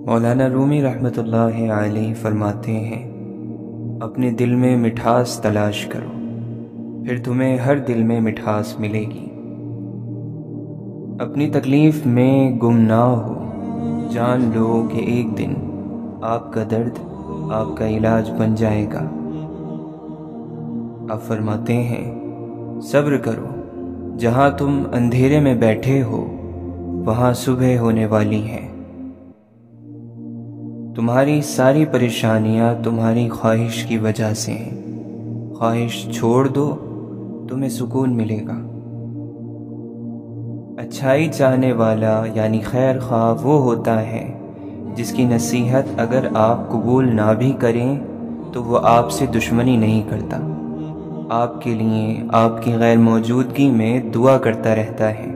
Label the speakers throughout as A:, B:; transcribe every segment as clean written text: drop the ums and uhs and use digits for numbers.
A: مولانا رومی رحمۃ اللہ علیہ فرماتے ہیں، اپنے دل میں مٹھاس تلاش کرو، پھر تمہیں ہر دل میں مٹھاس ملے گی۔ اپنی تکلیف میں گم نہ ہو، جان لو کہ ایک دن آپ کا درد آپ کا علاج بن جائے گا۔ آپ فرماتے ہیں، صبر کرو، جہاں تم اندھیرے میں بیٹھے ہو وہاں صبح ہونے والی ہے۔ تمہاری ساری پریشانیاں تمہاری خواہش کی وجہ سے ہیں، خواہش چھوڑ دو، تمہیں سکون ملے گا۔ اچھائی چاہنے والا یعنی خیر خواہ وہ ہوتا ہے جس کی نصیحت اگر آپ قبول نہ بھی کریں تو وہ آپ سے دشمنی نہیں کرتا، آپ کے لیے آپ کی غیر موجودگی میں دعا کرتا رہتا ہے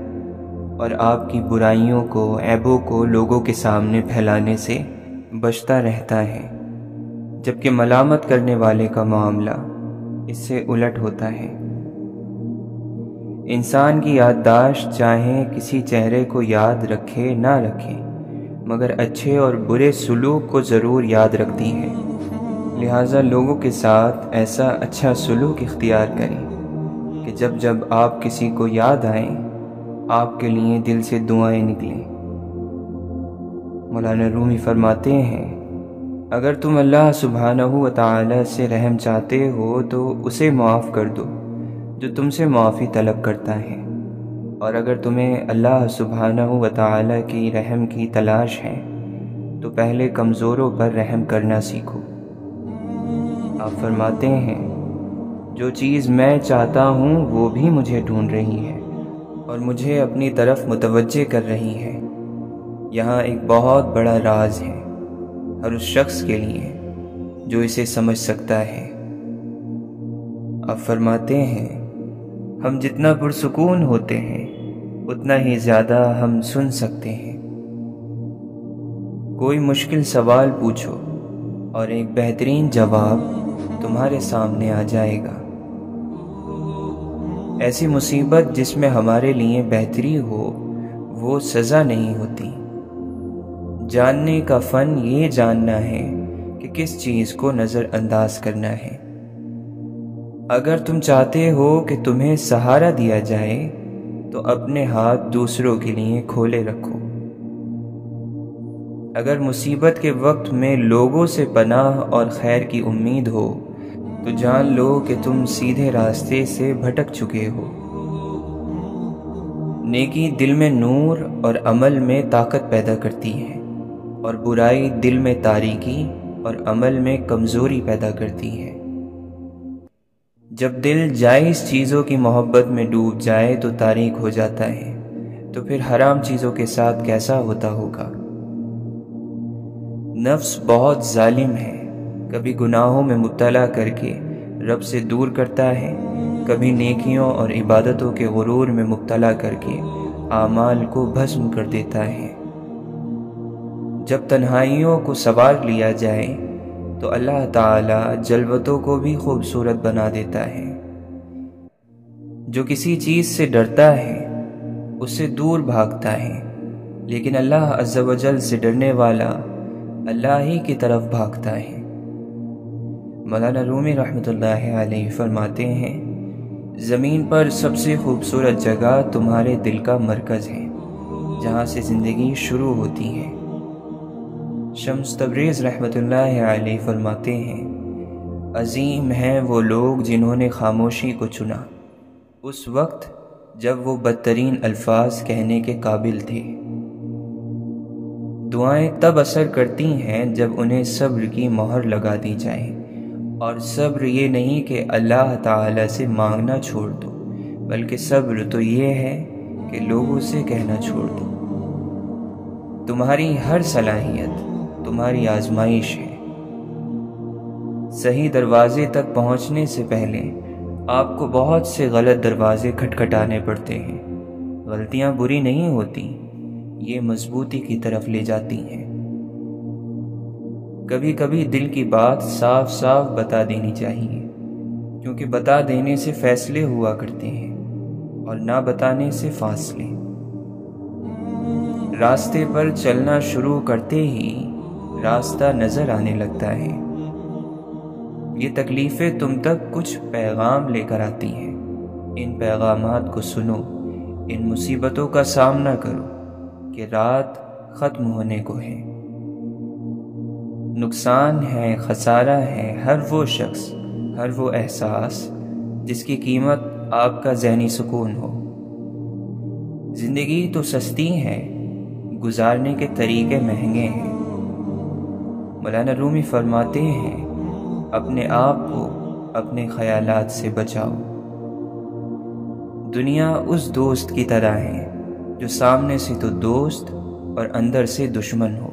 A: اور آپ کی برائیوں کو، عیبوں کو لوگوں کے سامنے پھیلانے سے بچتا رہتا ہے، جبکہ ملامت کرنے والے کا معاملہ اس سے الٹ ہوتا ہے۔ انسان کی یادداشت چاہے کسی چہرے کو یاد رکھے نہ رکھے، مگر اچھے اور برے سلوک کو ضرور یاد رکھتی ہے، لہٰذا لوگوں کے ساتھ ایسا اچھا سلوک اختیار کریں کہ جب جب آپ کسی کو یاد آئیں آپ کے لیے دل سے دعائیں نکلیں۔ مولانا رومی فرماتے ہیں، اگر تم اللہ سبحانہ و تعالی سے رحم چاہتے ہو تو اسے معاف کر دو جو تم سے معافی طلب کرتا ہے، اور اگر تمہیں اللہ سبحانہ و تعالی کی رحم کی تلاش ہے تو پہلے کمزوروں پر رحم کرنا سیکھو۔ آپ فرماتے ہیں، جو چیز میں چاہتا ہوں وہ بھی مجھے ڈھونڈ رہی ہے اور مجھے اپنی طرف متوجہ کر رہی ہے۔ یہاں ایک بہت بڑا راز ہے ہر اس شخص کے لیے جو اسے سمجھ سکتا ہے۔ آپ فرماتے ہیں، ہم جتنا پرسکون ہوتے ہیں اتنا ہی زیادہ ہم سن سکتے ہیں۔ کوئی مشکل سوال پوچھو اور ایک بہترین جواب تمہارے سامنے آ جائے گا۔ ایسی مصیبت جس میں ہمارے لیے بہتری ہو وہ سزا نہیں ہوتی۔ جاننے کا فن یہ جاننا ہے کہ کس چیز کو نظر انداز کرنا ہے۔ اگر تم چاہتے ہو کہ تمہیں سہارا دیا جائے تو اپنے ہاتھ دوسروں کے لیے کھولے رکھو۔ اگر مصیبت کے وقت میں لوگوں سے پناہ اور خیر کی امید ہو تو جان لو کہ تم سیدھے راستے سے بھٹک چکے ہو۔ نیکی دل میں نور اور عمل میں طاقت پیدا کرتی ہے، اور برائی دل میں تاریکی اور عمل میں کمزوری پیدا کرتی ہے۔ جب دل جائز چیزوں کی محبت میں ڈوب جائے تو تاریک ہو جاتا ہے، تو پھر حرام چیزوں کے ساتھ کیسا ہوتا ہوگا۔ نفس بہت ظالم ہے، کبھی گناہوں میں مبتلا کر کے رب سے دور کرتا ہے، کبھی نیکیوں اور عبادتوں کے غرور میں مبتلا کر کے اعمال کو بھسم کر دیتا ہے۔ جب تنہائیوں کو سنوار لیا جائے تو اللہ تعالی جلوتوں کو بھی خوبصورت بنا دیتا ہے۔ جو کسی چیز سے ڈرتا ہے اس سے دور بھاگتا ہے، لیکن اللہ عز و جل سے ڈرنے والا اللہ ہی کی طرف بھاگتا ہے۔ مولانا رومی رحمۃ اللہ علیہ فرماتے ہیں، زمین پر سب سے خوبصورت جگہ تمہارے دل کا مرکز ہے، جہاں سے زندگی شروع ہوتی ہے۔ شمس تبریز رحمۃ اللہ علیہ فرماتے ہیں، عظیم ہیں وہ لوگ جنہوں نے خاموشی کو چنا اس وقت جب وہ بدترین الفاظ کہنے کے قابل تھے۔ دعائیں تب اثر کرتی ہیں جب انہیں صبر کی مہر لگا دی جائے، اور صبر یہ نہیں کہ اللہ تعالی سے مانگنا چھوڑ دو، بلکہ صبر تو یہ ہے کہ لوگوں سے کہنا چھوڑ دو۔ تمہاری ہر صلاحیت تمہاری آزمائش ہے۔ صحیح دروازے تک پہنچنے سے پہلے آپ کو بہت سے غلط دروازے کھٹکھٹانے پڑتے ہیں۔ غلطیاں بری نہیں ہوتی، یہ مضبوطی کی طرف لے جاتی ہیں۔ کبھی کبھی دل کی بات صاف صاف بتا دینی چاہیے، کیونکہ بتا دینے سے فیصلے ہوا کرتے ہیں اور نہ بتانے سے فاصلے۔ راستے پر چلنا شروع کرتے ہی راستہ نظر آنے لگتا ہے۔ یہ تکلیفیں تم تک کچھ پیغام لے کر آتی ہیں۔ ان پیغامات کو سنو، ان مصیبتوں کا سامنا کرو کہ رات ختم ہونے کو ہے۔ نقصان ہے، خسارہ ہے ہر وہ شخص، ہر وہ احساس جس کی قیمت آپ کا ذہنی سکون ہو۔ زندگی تو سستی ہے، گزارنے کے طریقے مہنگے ہیں۔ مولانا رومی فرماتے ہیں، اپنے آپ کو اپنے خیالات سے بچاؤ۔ دنیا اس دوست کی طرح ہے جو سامنے سے تو دوست اور اندر سے دشمن ہو۔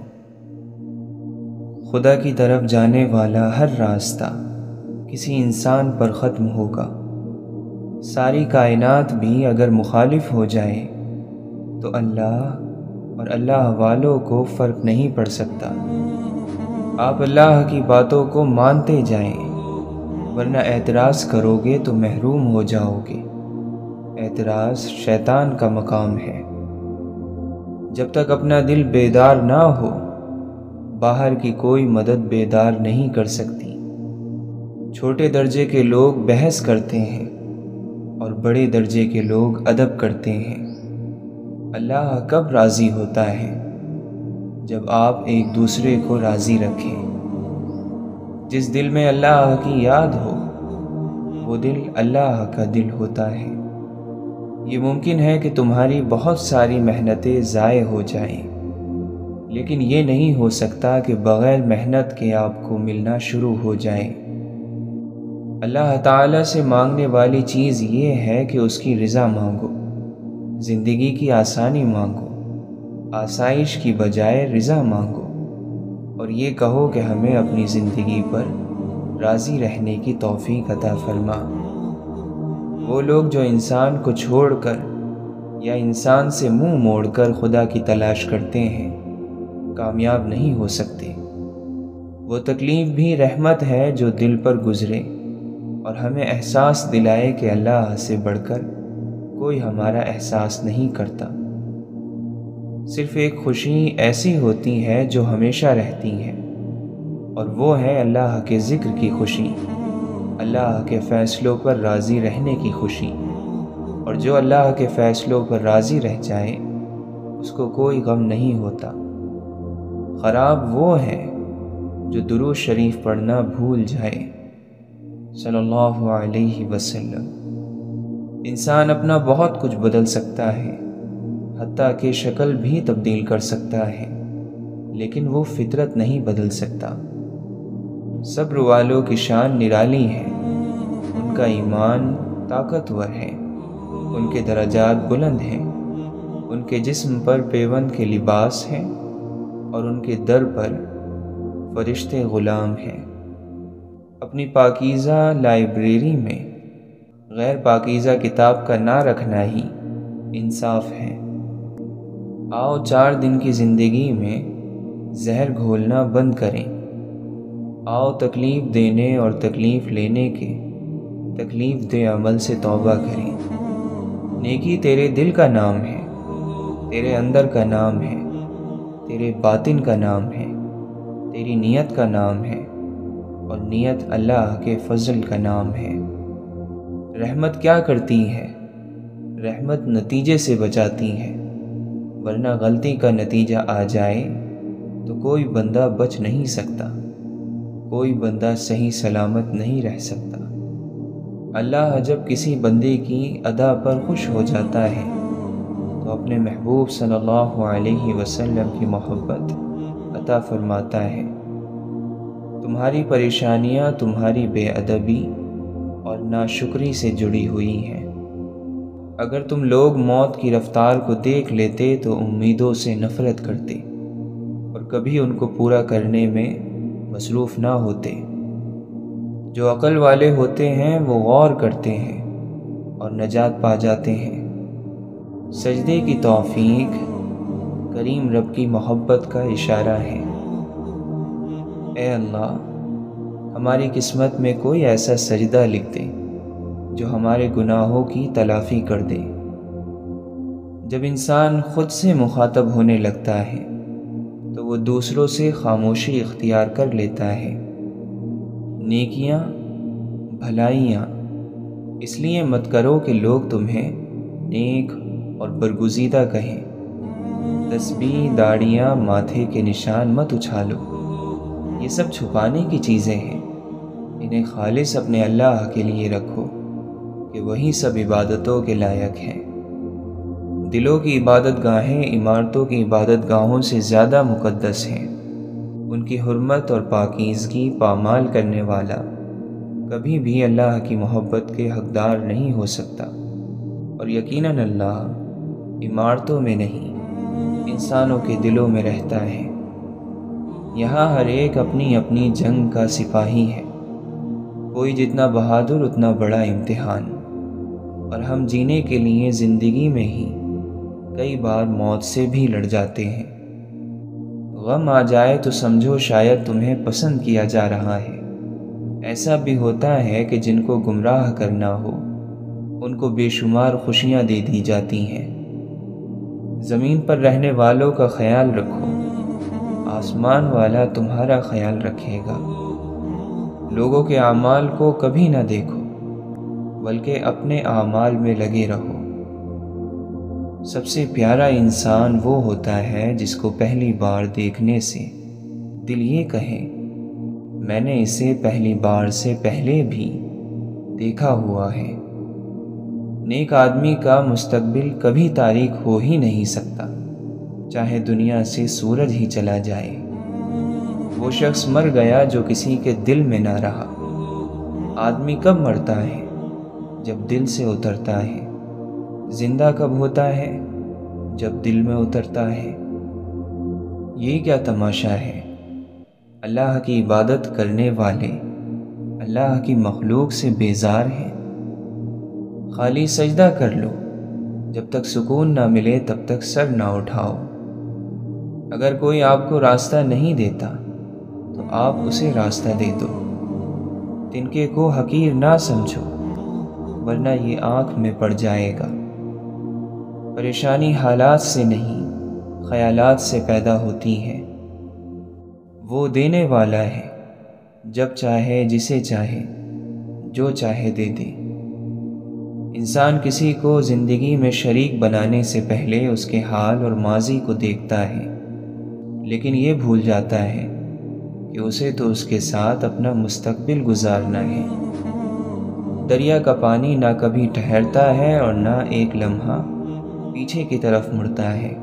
A: خدا کی طرف جانے والا ہر راستہ کسی انسان پر ختم ہوگا۔ ساری کائنات بھی اگر مخالف ہو جائے تو اللہ اور اللہ والوں کو فرق نہیں پڑ سکتا۔ آپ اللہ کی باتوں کو مانتے جائیں، ورنہ اعتراض کرو گے تو محروم ہو جاؤ گے۔ اعتراض شیطان کا مقام ہے۔ جب تک اپنا دل بیدار نہ ہو، باہر کی کوئی مدد بیدار نہیں کر سکتی۔ چھوٹے درجے کے لوگ بحث کرتے ہیں اور بڑے درجے کے لوگ ادب کرتے ہیں۔ اللہ کب راضی ہوتا ہے؟ جب آپ ایک دوسرے کو راضی رکھیں۔ جس دل میں اللہ کی یاد ہو، وہ دل اللہ کا دل ہوتا ہے۔ یہ ممکن ہے کہ تمہاری بہت ساری محنتیں ضائع ہو جائیں، لیکن یہ نہیں ہو سکتا کہ بغیر محنت کے آپ کو ملنا شروع ہو جائیں۔ اللہ تعالیٰ سے مانگنے والی چیز یہ ہے کہ اس کی رضا مانگو، زندگی کی آسانی مانگو، آسائش کی بجائے رضا مانگو، اور یہ کہو کہ ہمیں اپنی زندگی پر راضی رہنے کی توفیق عطا فرما۔ وہ لوگ جو انسان کو چھوڑ کر یا انسان سے منہ موڑ کر خدا کی تلاش کرتے ہیں، کامیاب نہیں ہو سکتے۔ وہ تکلیف بھی رحمت ہے جو دل پر گزرے اور ہمیں احساس دلائے کہ اللہ سے بڑھ کر کوئی ہمارا احساس نہیں کرتا۔ صرف ایک خوشی ایسی ہوتی ہے جو ہمیشہ رہتی ہے، اور وہ ہے اللہ کے ذکر کی خوشی، اللہ کے فیصلوں پر راضی رہنے کی خوشی۔ اور جو اللہ کے فیصلوں پر راضی رہ جائے، اس کو کوئی غم نہیں ہوتا۔ خراب وہ ہے جو درود شریف پڑھنا بھول جائے صلی اللہ علیہ وسلم۔ انسان اپنا بہت کچھ بدل سکتا ہے، حتیٰ کہ شکل بھی تبدیل کر سکتا ہے، لیکن وہ فطرت نہیں بدل سکتا۔ صبر والوں کی شان نرالی ہے، ان کا ایمان طاقتور ہے، ان کے درجات بلند ہیں، ان کے جسم پر پیوند کے لباس ہیں، اور ان کے در پر فرشتے غلام ہیں۔ اپنی پاکیزہ لائبریری میں غیر پاکیزہ کتاب کا نہ رکھنا ہی انصاف ہے۔ آؤ 4 دن کی زندگی میں زہر گھولنا بند کریں۔ آؤ تکلیف دینے اور تکلیف لینے کے تکلیف دہ عمل سے توبہ کریں۔ نیکی تیرے دل کا نام ہے، تیرے اندر کا نام ہے، تیرے باطن کا نام ہے، تیری نیت کا نام ہے، اور نیت اللہ کے فضل کا نام ہے۔ رحمت کیا کرتی ہے؟ رحمت نتیجے سے بچاتی ہے، ورنہ غلطی کا نتیجہ آ جائے تو کوئی بندہ بچ نہیں سکتا، کوئی بندہ صحیح سلامت نہیں رہ سکتا۔ اللہ جب کسی بندے کی ادا پر خوش ہو جاتا ہے تو اپنے محبوب صلی اللہ علیہ وسلم کی محبت عطا فرماتا ہے۔ تمہاری پریشانیاں تمہاری بے ادبی اور ناشکری سے جڑی ہوئی ہیں۔ اگر تم لوگ موت کی رفتار کو دیکھ لیتے تو امیدوں سے نفرت کرتے اور کبھی ان کو پورا کرنے میں مصروف نہ ہوتے۔ جو عقل والے ہوتے ہیں وہ غور کرتے ہیں اور نجات پا جاتے ہیں۔ سجدے کی توفیق کریم رب کی محبت کا اشارہ ہے۔ اے اللہ، ہماری قسمت میں کوئی ایسا سجدہ لکھ دے جو ہمارے گناہوں کی تلافی کر دے۔ جب انسان خود سے مخاطب ہونے لگتا ہے تو تو وہ دوسروں سے خاموشی اختیار کر لیتا ہے۔ نیکیاں، بھلائیاں اس لیے مت کرو کہ لوگ تمہیں نیک اور برگزیدہ کہیں۔ تسبیح، داڑیاں، ماتھے کے نشان مت اچھالو، یہ سب چھپانے کی چیزیں ہیں۔ انہیں خالص اپنے اللہ کے لیے رکھو کہ وہی سب عبادتوں کے لائق ہیں۔ دلوں کی عبادت گاہیں عمارتوں کی عبادت گاہوں سے زیادہ مقدس ہیں۔ ان کی حرمت اور پاکیزگی پامال کرنے والا کبھی بھی اللہ کی محبت کے حقدار نہیں ہو سکتا، اور یقیناً اللہ عمارتوں میں نہیں، انسانوں کے دلوں میں رہتا ہے۔ یہاں ہر ایک اپنی اپنی جنگ کا سپاہی ہے، کوئی جتنا بہادر اتنا بڑا امتحان، اور ہم جینے کے لیے زندگی میں ہی کئی بار موت سے بھی لڑ جاتے ہیں۔ غم آ جائے تو سمجھو شاید تمہیں پسند کیا جا رہا ہے۔ ایسا بھی ہوتا ہے کہ جن کو گمراہ کرنا ہو ان کو بے شمار خوشیاں دے دی جاتی ہیں۔ زمین پر رہنے والوں کا خیال رکھو، آسمان والا تمہارا خیال رکھے گا۔ لوگوں کے اعمال کو کبھی نہ دیکھو، بلکہ اپنے اعمال میں لگے رہو۔ سب سے پیارا انسان وہ ہوتا ہے جس کو پہلی بار دیکھنے سے دل یہ کہے میں نے اسے پہلی بار سے پہلے بھی دیکھا ہوا ہے۔ نیک آدمی کا مستقبل کبھی تاریک ہو ہی نہیں سکتا، چاہے دنیا سے سورج ہی چلا جائے۔ وہ شخص مر گیا جو کسی کے دل میں نہ رہا۔ آدمی کب مرتا ہے؟ جب دل سے اترتا ہے۔ زندہ کب ہوتا ہے؟ جب دل میں اترتا ہے۔ یہ کیا تماشا ہے؟ اللہ کی عبادت کرنے والے اللہ کی مخلوق سے بیزار ہیں۔ خالی سجدہ کر لو، جب تک سکون نہ ملے تب تک سر نہ اٹھاؤ۔ اگر کوئی آپ کو راستہ نہیں دیتا تو آپ اسے راستہ دے دو۔ تنکے کو حقیر نہ سمجھو، ورنہ یہ آنکھ میں پڑ جائے گا۔ پریشانی حالات سے نہیں، خیالات سے پیدا ہوتی ہے۔ وہ دینے والا ہے، جب چاہے جسے چاہے جو چاہے دے دے۔ انسان کسی کو زندگی میں شریک بنانے سے پہلے اس کے حال اور ماضی کو دیکھتا ہے، لیکن یہ بھول جاتا ہے کہ اسے تو اس کے ساتھ اپنا مستقبل گزارنا ہے۔ دریا کا پانی نہ کبھی ٹھہرتا ہے اور نہ ایک لمحہ پیچھے کی طرف مڑتا ہے۔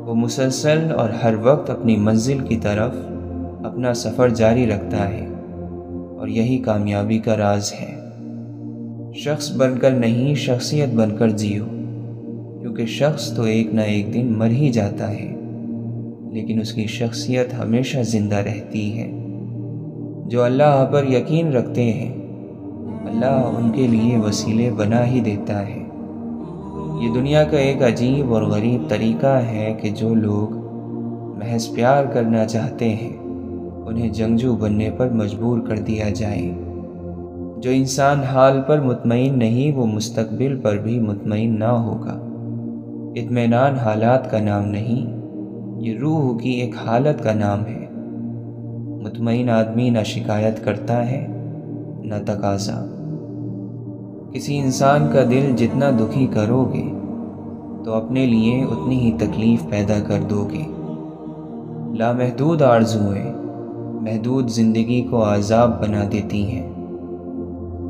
A: وہ مسلسل اور ہر وقت اپنی منزل کی طرف اپنا سفر جاری رکھتا ہے، اور یہی کامیابی کا راز ہے۔ شخص بن کر نہیں، شخصیت بن کر جیو، کیونکہ شخص تو ایک نہ ایک دن مر ہی جاتا ہے، لیکن اس کی شخصیت ہمیشہ زندہ رہتی ہے۔ جو اللہ پر یقین رکھتے ہیں، اللہ ان کے لیے وسیلے بنا ہی دیتا ہے۔ یہ دنیا کا ایک عجیب اور غریب طریقہ ہے کہ جو لوگ محض پیار کرنا چاہتے ہیں انہیں جنگجو بننے پر مجبور کر دیا جائے۔ جو انسان حال پر مطمئن نہیں وہ مستقبل پر بھی مطمئن نہ ہوگا۔ اطمینان حالات کا نام نہیں، یہ روح کی ایک حالت کا نام ہے۔ مطمئن آدمی نہ شکایت کرتا ہے نہ تقاضا۔ کسی انسان کا دل جتنا دکھی کرو گے تو اپنے لیے اتنی ہی تکلیف پیدا کر دو گے۔ لامحدود آرزوئیں محدود زندگی کو عذاب بنا دیتی ہیں۔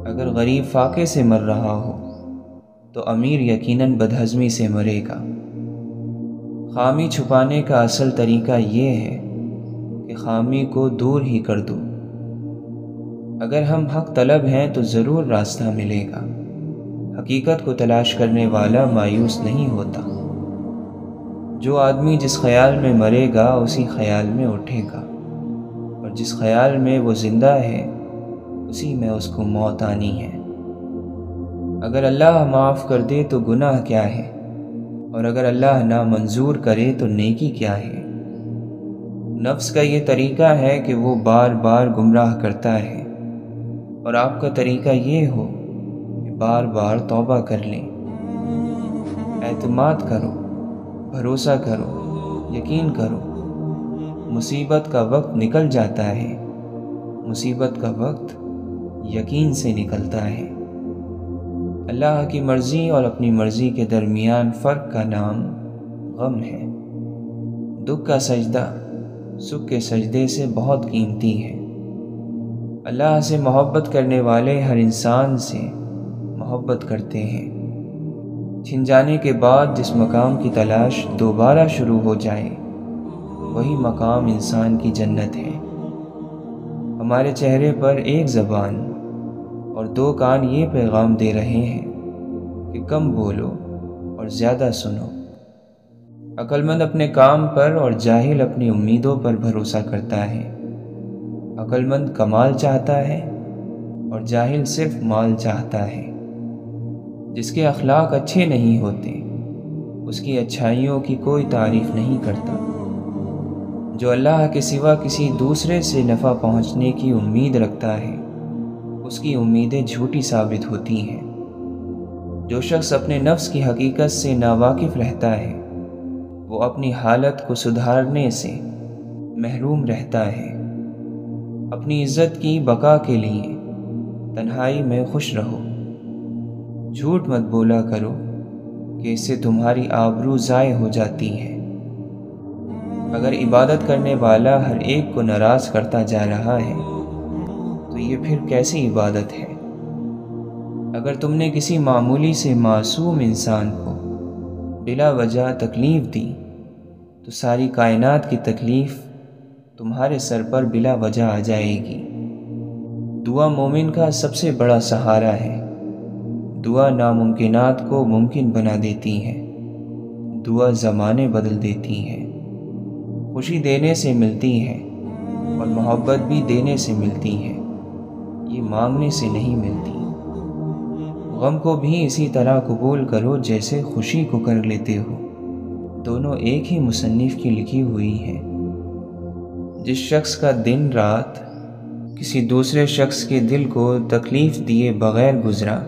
A: اگر غریب فاقے سے مر رہا ہو تو امیر یقیناً بدہضمی سے مرے گا۔ خامی چھپانے کا اصل طریقہ یہ ہے کہ خامی کو دور ہی کر دو۔ اگر ہم حق طلب ہیں تو ضرور راستہ ملے گا۔ حقیقت کو تلاش کرنے والا مایوس نہیں ہوتا۔ جو آدمی جس خیال میں مرے گا اسی خیال میں اٹھے گا، اور جس خیال میں وہ زندہ ہے اسی میں اس کو موت آنی ہے۔ اگر اللہ معاف کر دے تو گناہ کیا ہے، اور اگر اللہ نہ منظور کرے تو نیکی کیا ہے۔ نفس کا یہ طریقہ ہے کہ وہ بار بار گمراہ کرتا ہے، اور آپ کا طریقہ یہ ہو کہ بار بار توبہ کر لیں۔ اعتماد کرو، بھروسہ کرو، یقین کرو، مصیبت کا وقت نکل جاتا ہے، مصیبت کا وقت یقین سے نکلتا ہے۔ اللہ کی مرضی اور اپنی مرضی کے درمیان فرق کا نام غم ہے۔ دکھ کا سجدہ سکھ کے سجدے سے بہت قیمتی ہے۔ اللہ سے محبت کرنے والے ہر انسان سے محبت کرتے ہیں۔ چھن جانے کے بعد جس مقام کی تلاش دوبارہ شروع ہو جائے وہی مقام انسان کی جنت ہے۔ ہمارے چہرے پر ایک زبان اور دو کان یہ پیغام دے رہے ہیں کہ کم بولو اور زیادہ سنو۔ عقل مند اپنے کام پر اور جاہل اپنی امیدوں پر بھروسہ کرتا ہے۔ عقل مند کمال چاہتا ہے اور جاہل صرف مال چاہتا ہے۔ جس کے اخلاق اچھے نہیں ہوتے اس کی اچھائیوں کی کوئی تعریف نہیں کرتا۔ جو اللہ کے سوا کسی دوسرے سے نفع پہنچنے کی امید رکھتا ہے اس کی امیدیں جھوٹی ثابت ہوتی ہیں۔ جو شخص اپنے نفس کی حقیقت سے ناواقف رہتا ہے وہ اپنی حالت کو سدھارنے سے محروم رہتا ہے۔ اپنی عزت کی بقا کے لیے تنہائی میں خوش رہو۔ جھوٹ مت بولا کرو کہ اس سے تمہاری آبرو ضائع ہو جاتی ہے۔ اگر عبادت کرنے والا ہر ایک کو ناراض کرتا جا رہا ہے تو یہ پھر کیسی عبادت ہے؟ اگر تم نے کسی معمولی سے معصوم انسان کو بلا وجہ تکلیف دی تو ساری کائنات کی تکلیف تمہارے سر پر بلا وجہ آ جائے گی۔ دعا مومن کا سب سے بڑا سہارا ہے۔ دعا ناممکنات کو ممکن بنا دیتی ہے۔ دعا زمانے بدل دیتی ہے۔ خوشی دینے سے ملتی ہے اور محبت بھی دینے سے ملتی ہے، یہ مانگنے سے نہیں ملتی۔ غم کو بھی اسی طرح قبول کرو جیسے خوشی کو کر لیتے ہو، دونوں ایک ہی مصنف کی لکھی ہوئی ہے۔ جس شخص کا دن رات کسی دوسرے شخص کے دل کو تکلیف دیے بغیر گزرا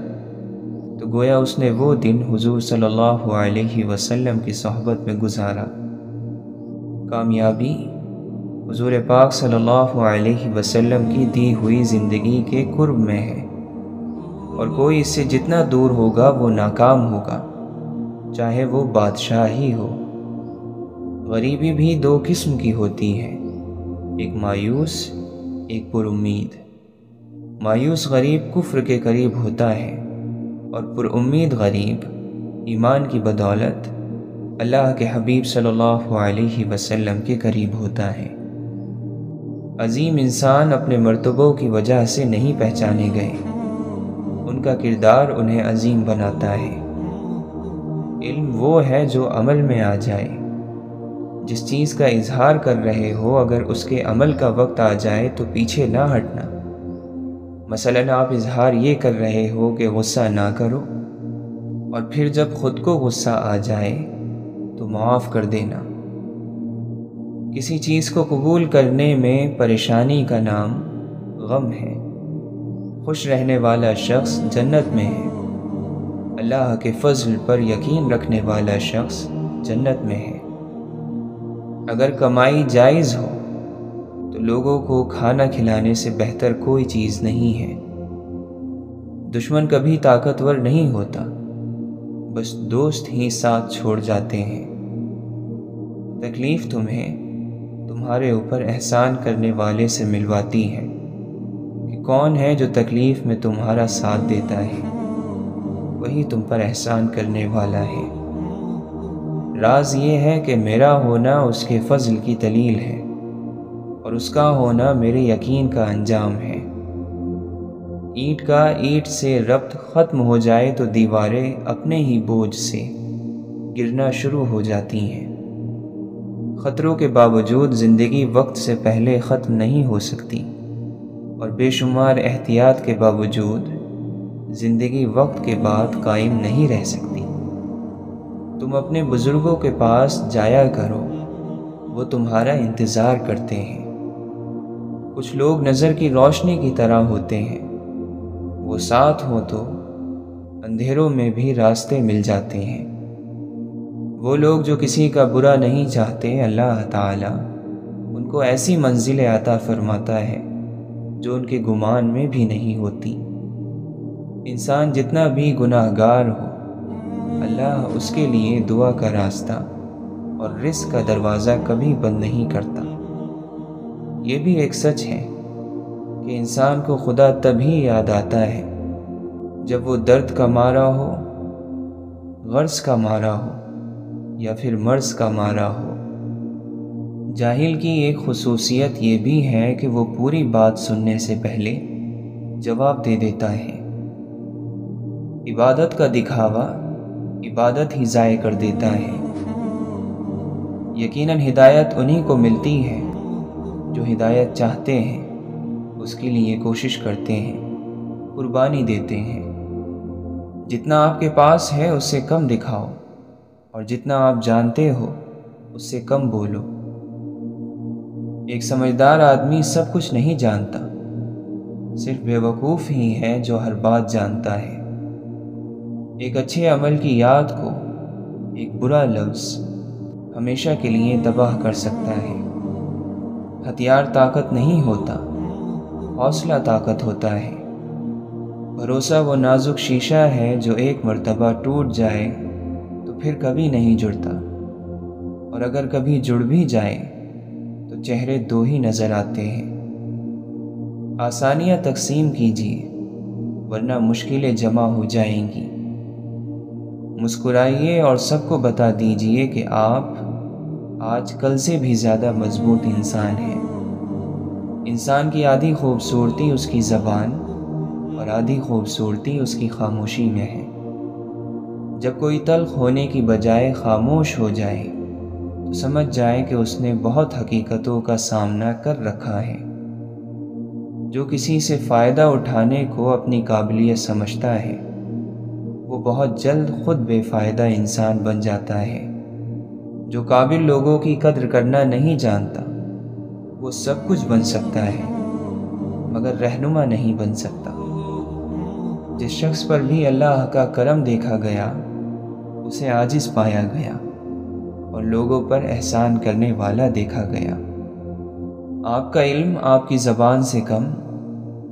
A: تو گویا اس نے وہ دن حضور صلی اللہ علیہ وسلم کی صحبت میں گزارا۔ کامیابی حضور پاک صلی اللہ علیہ وسلم کی دی ہوئی زندگی کے قرب میں ہے، اور کوئی اس سے جتنا دور ہوگا وہ ناکام ہوگا، چاہے وہ بادشاہ ہی ہو۔ غریبی بھی دو قسم کی ہوتی ہے، ایک مایوس، ایک پر امید۔ مایوس غریب کفر کے قریب ہوتا ہے اور پر امید غریب ایمان کی بدولت اللہ کے حبیب صلی اللہ علیہ وسلم کے قریب ہوتا ہے۔ عظیم انسان اپنے مرتبوں کی وجہ سے نہیں پہچانے گئے، ان کا کردار انہیں عظیم بناتا ہے۔ علم وہ ہے جو عمل میں آ جائے۔ جس چیز کا اظہار کر رہے ہو اگر اس کے عمل کا وقت آ جائے تو پیچھے نہ ہٹنا۔ مثلاً آپ اظہار یہ کر رہے ہو کہ غصہ نہ کرو، اور پھر جب خود کو غصہ آ جائے تو معاف کر دینا۔ کسی چیز کو قبول کرنے میں پریشانی کا نام غم ہے۔ خوش رہنے والا شخص جنت میں ہے۔ اللہ کے فضل پر یقین رکھنے والا شخص جنت میں ہے۔ اگر کمائی جائز ہو تو لوگوں کو کھانا کھلانے سے بہتر کوئی چیز نہیں ہے۔ دشمن کبھی طاقتور نہیں ہوتا، بس دوست ہی ساتھ چھوڑ جاتے ہیں۔ تکلیف تمہیں تمہارے اوپر احسان کرنے والے سے ملواتی ہے کہ کون ہے جو تکلیف میں تمہارا ساتھ دیتا ہے، وہی تم پر احسان کرنے والا ہے۔ راز یہ ہے کہ میرا ہونا اس کے فضل کی دلیل ہے اور اس کا ہونا میرے یقین کا انجام ہے۔ اینٹ کا اینٹ سے ربط ختم ہو جائے تو دیواریں اپنے ہی بوجھ سے گرنا شروع ہو جاتی ہیں۔ خطروں کے باوجود زندگی وقت سے پہلے ختم نہیں ہو سکتی، اور بے شمار احتیاط کے باوجود زندگی وقت کے بعد قائم نہیں رہ سکتی۔ تم اپنے بزرگوں کے پاس جایا کرو، وہ تمہارا انتظار کرتے ہیں۔ کچھ لوگ نظر کی روشنی کی طرح ہوتے ہیں، وہ ساتھ ہوں تو اندھیروں میں بھی راستے مل جاتے ہیں۔ وہ لوگ جو کسی کا برا نہیں چاہتے، اللہ تعالیٰ ان کو ایسی منزلیں عطا فرماتا ہے جو ان کے گمان میں بھی نہیں ہوتی۔ انسان جتنا بھی گناہ گار ہو، اللہ اس کے لیے دعا کا راستہ اور رزق کا دروازہ کبھی بند نہیں کرتا۔ یہ بھی ایک سچ ہے کہ انسان کو خدا تبھی یاد آتا ہے جب وہ درد کا مارا ہو، غرض کا مارا ہو یا پھر مرض کا مارا ہو۔ جاہل کی ایک خصوصیت یہ بھی ہے کہ وہ پوری بات سننے سے پہلے جواب دے دیتا ہے۔ عبادت کا دکھاوا عبادت ہی ضائع کر دیتا ہے۔ یقیناً ہدایت انہی کو ملتی ہے جو ہدایت چاہتے ہیں، اس کے لیے کوشش کرتے ہیں، قربانی دیتے ہیں۔ جتنا آپ کے پاس ہے اس سے کم دکھاؤ، اور جتنا آپ جانتے ہو اس سے کم بولو۔ ایک سمجھدار آدمی سب کچھ نہیں جانتا، صرف بیوقوف ہی ہے جو ہر بات جانتا ہے۔ ایک اچھے عمل کی یاد کو ایک برا لفظ ہمیشہ کے لیے تباہ کر سکتا ہے۔ ہتھیار طاقت نہیں ہوتا، حوصلہ طاقت ہوتا ہے۔ بھروسہ وہ نازک شیشہ ہے جو ایک مرتبہ ٹوٹ جائے تو پھر کبھی نہیں جڑتا، اور اگر کبھی جڑ بھی جائے تو چہرے دو ہی نظر آتے ہیں۔ آسانیاں تقسیم کیجیے ورنہ مشکلیں جمع ہو جائیں گی۔ مسکرائیے اور سب کو بتا دیجیے کہ آپ آج کل سے بھی زیادہ مضبوط انسان ہیں۔ انسان کی آدھی خوبصورتی اس کی زبان اور آدھی خوبصورتی اس کی خاموشی میں ہے۔ جب کوئی تلخ ہونے کی بجائے خاموش ہو جائے تو سمجھ جائے کہ اس نے بہت حقیقتوں کا سامنا کر رکھا ہے۔ جو کسی سے فائدہ اٹھانے کو اپنی قابلیت سمجھتا ہے، وہ بہت جلد خود بے فائدہ انسان بن جاتا ہے۔ جو قابل لوگوں کی قدر کرنا نہیں جانتا، وہ سب کچھ بن سکتا ہے مگر رہنما نہیں بن سکتا۔ جس شخص پر بھی اللہ کا کرم دیکھا گیا اسے عاجز پایا گیا اور لوگوں پر احسان کرنے والا دیکھا گیا۔ آپ کا علم آپ کی زبان سے کم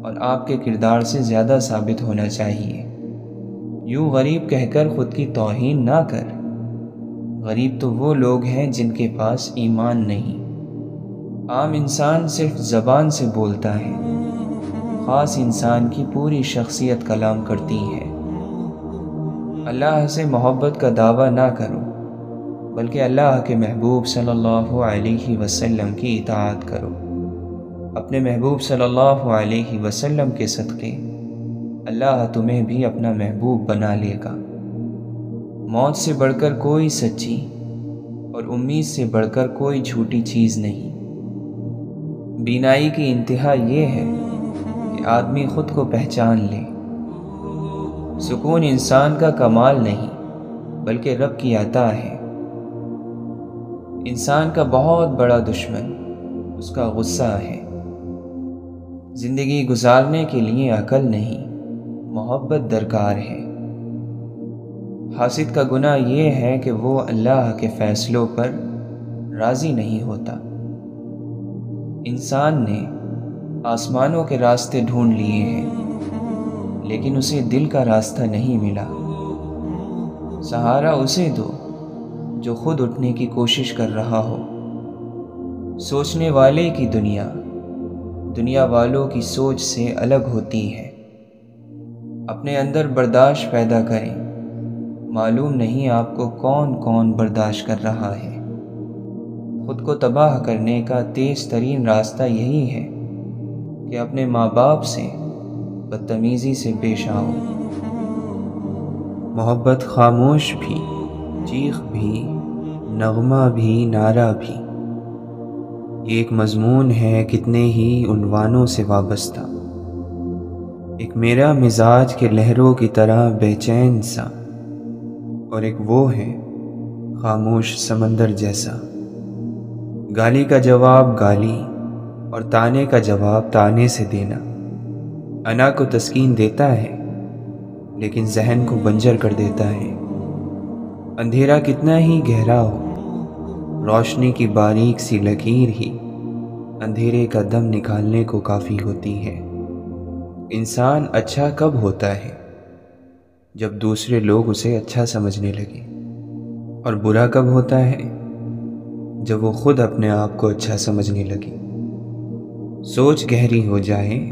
A: اور آپ کے کردار سے زیادہ ثابت ہونا چاہیے۔ یوں غریب کہہ کر خود کی توہین نہ کر۔ غریب تو وہ لوگ ہیں جن کے پاس ایمان نہیں۔ عام انسان صرف زبان سے بولتا ہے، خاص انسان کی پوری شخصیت کلام کرتی ہے۔ اللہ سے محبت کا دعویٰ نہ کرو بلکہ اللہ کے محبوب صلی اللہ علیہ وسلم کی اطاعت کرو۔ اپنے محبوب صلی اللہ علیہ وسلم کے صدقے اللہ تمہیں بھی اپنا محبوب بنا لے گا۔ موت سے بڑھ کر کوئی سچی اور امید سے بڑھ کر کوئی جھوٹی چیز نہیں۔ بینائی کی انتہا یہ ہے کہ آدمی خود کو پہچان لے۔ سکون انسان کا کمال نہیں بلکہ رب کی عطا ہے۔ انسان کا بہت بڑا دشمن اس کا غصہ ہے۔ زندگی گزارنے کے لیے عقل نہیں، محبت درکار ہے۔ حاسد کا گناہ یہ ہے کہ وہ اللہ کے فیصلوں پر راضی نہیں ہوتا۔ انسان نے آسمانوں کے راستے ڈھونڈ لیے ہیں لیکن اسے دل کا راستہ نہیں ملا۔ سہارا اسے دو جو خود اٹھنے کی کوشش کر رہا ہو۔ سوچنے والے کی دنیا والوں کی سوچ سے الگ ہوتی ہے۔ اپنے اندر برداشت پیدا کریں، معلوم نہیں آپ کو کون کون برداشت کر رہا ہے۔ خود کو تباہ کرنے کا تیز ترین راستہ یہی ہے کہ اپنے ماں باپ سے بدتمیزی سے پیش آؤ۔ محبت خاموش بھی، چیخ بھی، نغمہ بھی، نعرہ بھی، ایک مضمون ہے کتنے ہی عنوانوں سے وابستہ۔ ایک میرا مزاج کے لہروں کی طرح بے چین سا، اور ایک وہ ہے خاموش سمندر جیسا۔ گالی کا جواب گالی اور تانے کا جواب تانے سے دینا انا کو تسکین دیتا ہے لیکن ذہن کو بنجر کر دیتا ہے۔ اندھیرا کتنا ہی گہرا ہو، روشنی کی باریک سی لکیر ہی اندھیرے کا دم نکالنے کو کافی ہوتی ہے۔ انسان اچھا کب ہوتا ہے؟ جب دوسرے لوگ اسے اچھا سمجھنے لگے۔ اور برا کب ہوتا ہے؟ جب وہ خود اپنے آپ کو اچھا سمجھنے لگے۔ سوچ گہری ہو جائے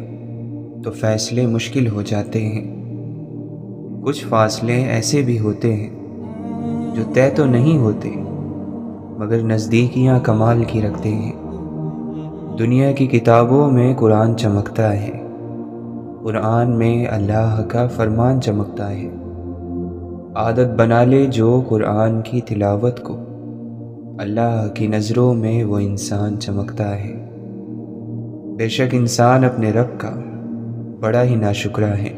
A: تو فیصلے مشکل ہو جاتے ہیں۔ کچھ فاصلے ایسے بھی ہوتے ہیں جو طے تو نہیں ہوتے، مگر نزدیکیاں کمال کی رکھتے ہیں۔ دنیا کی کتابوں میں قرآن چمکتا ہے، قرآن میں اللہ کا فرمان چمکتا ہے۔ عادت بنا لے جو قرآن کی تلاوت کو، اللہ کی نظروں میں وہ انسان چمکتا ہے۔ بے شک انسان اپنے رب کا بڑا ہی ناشکرا ہے،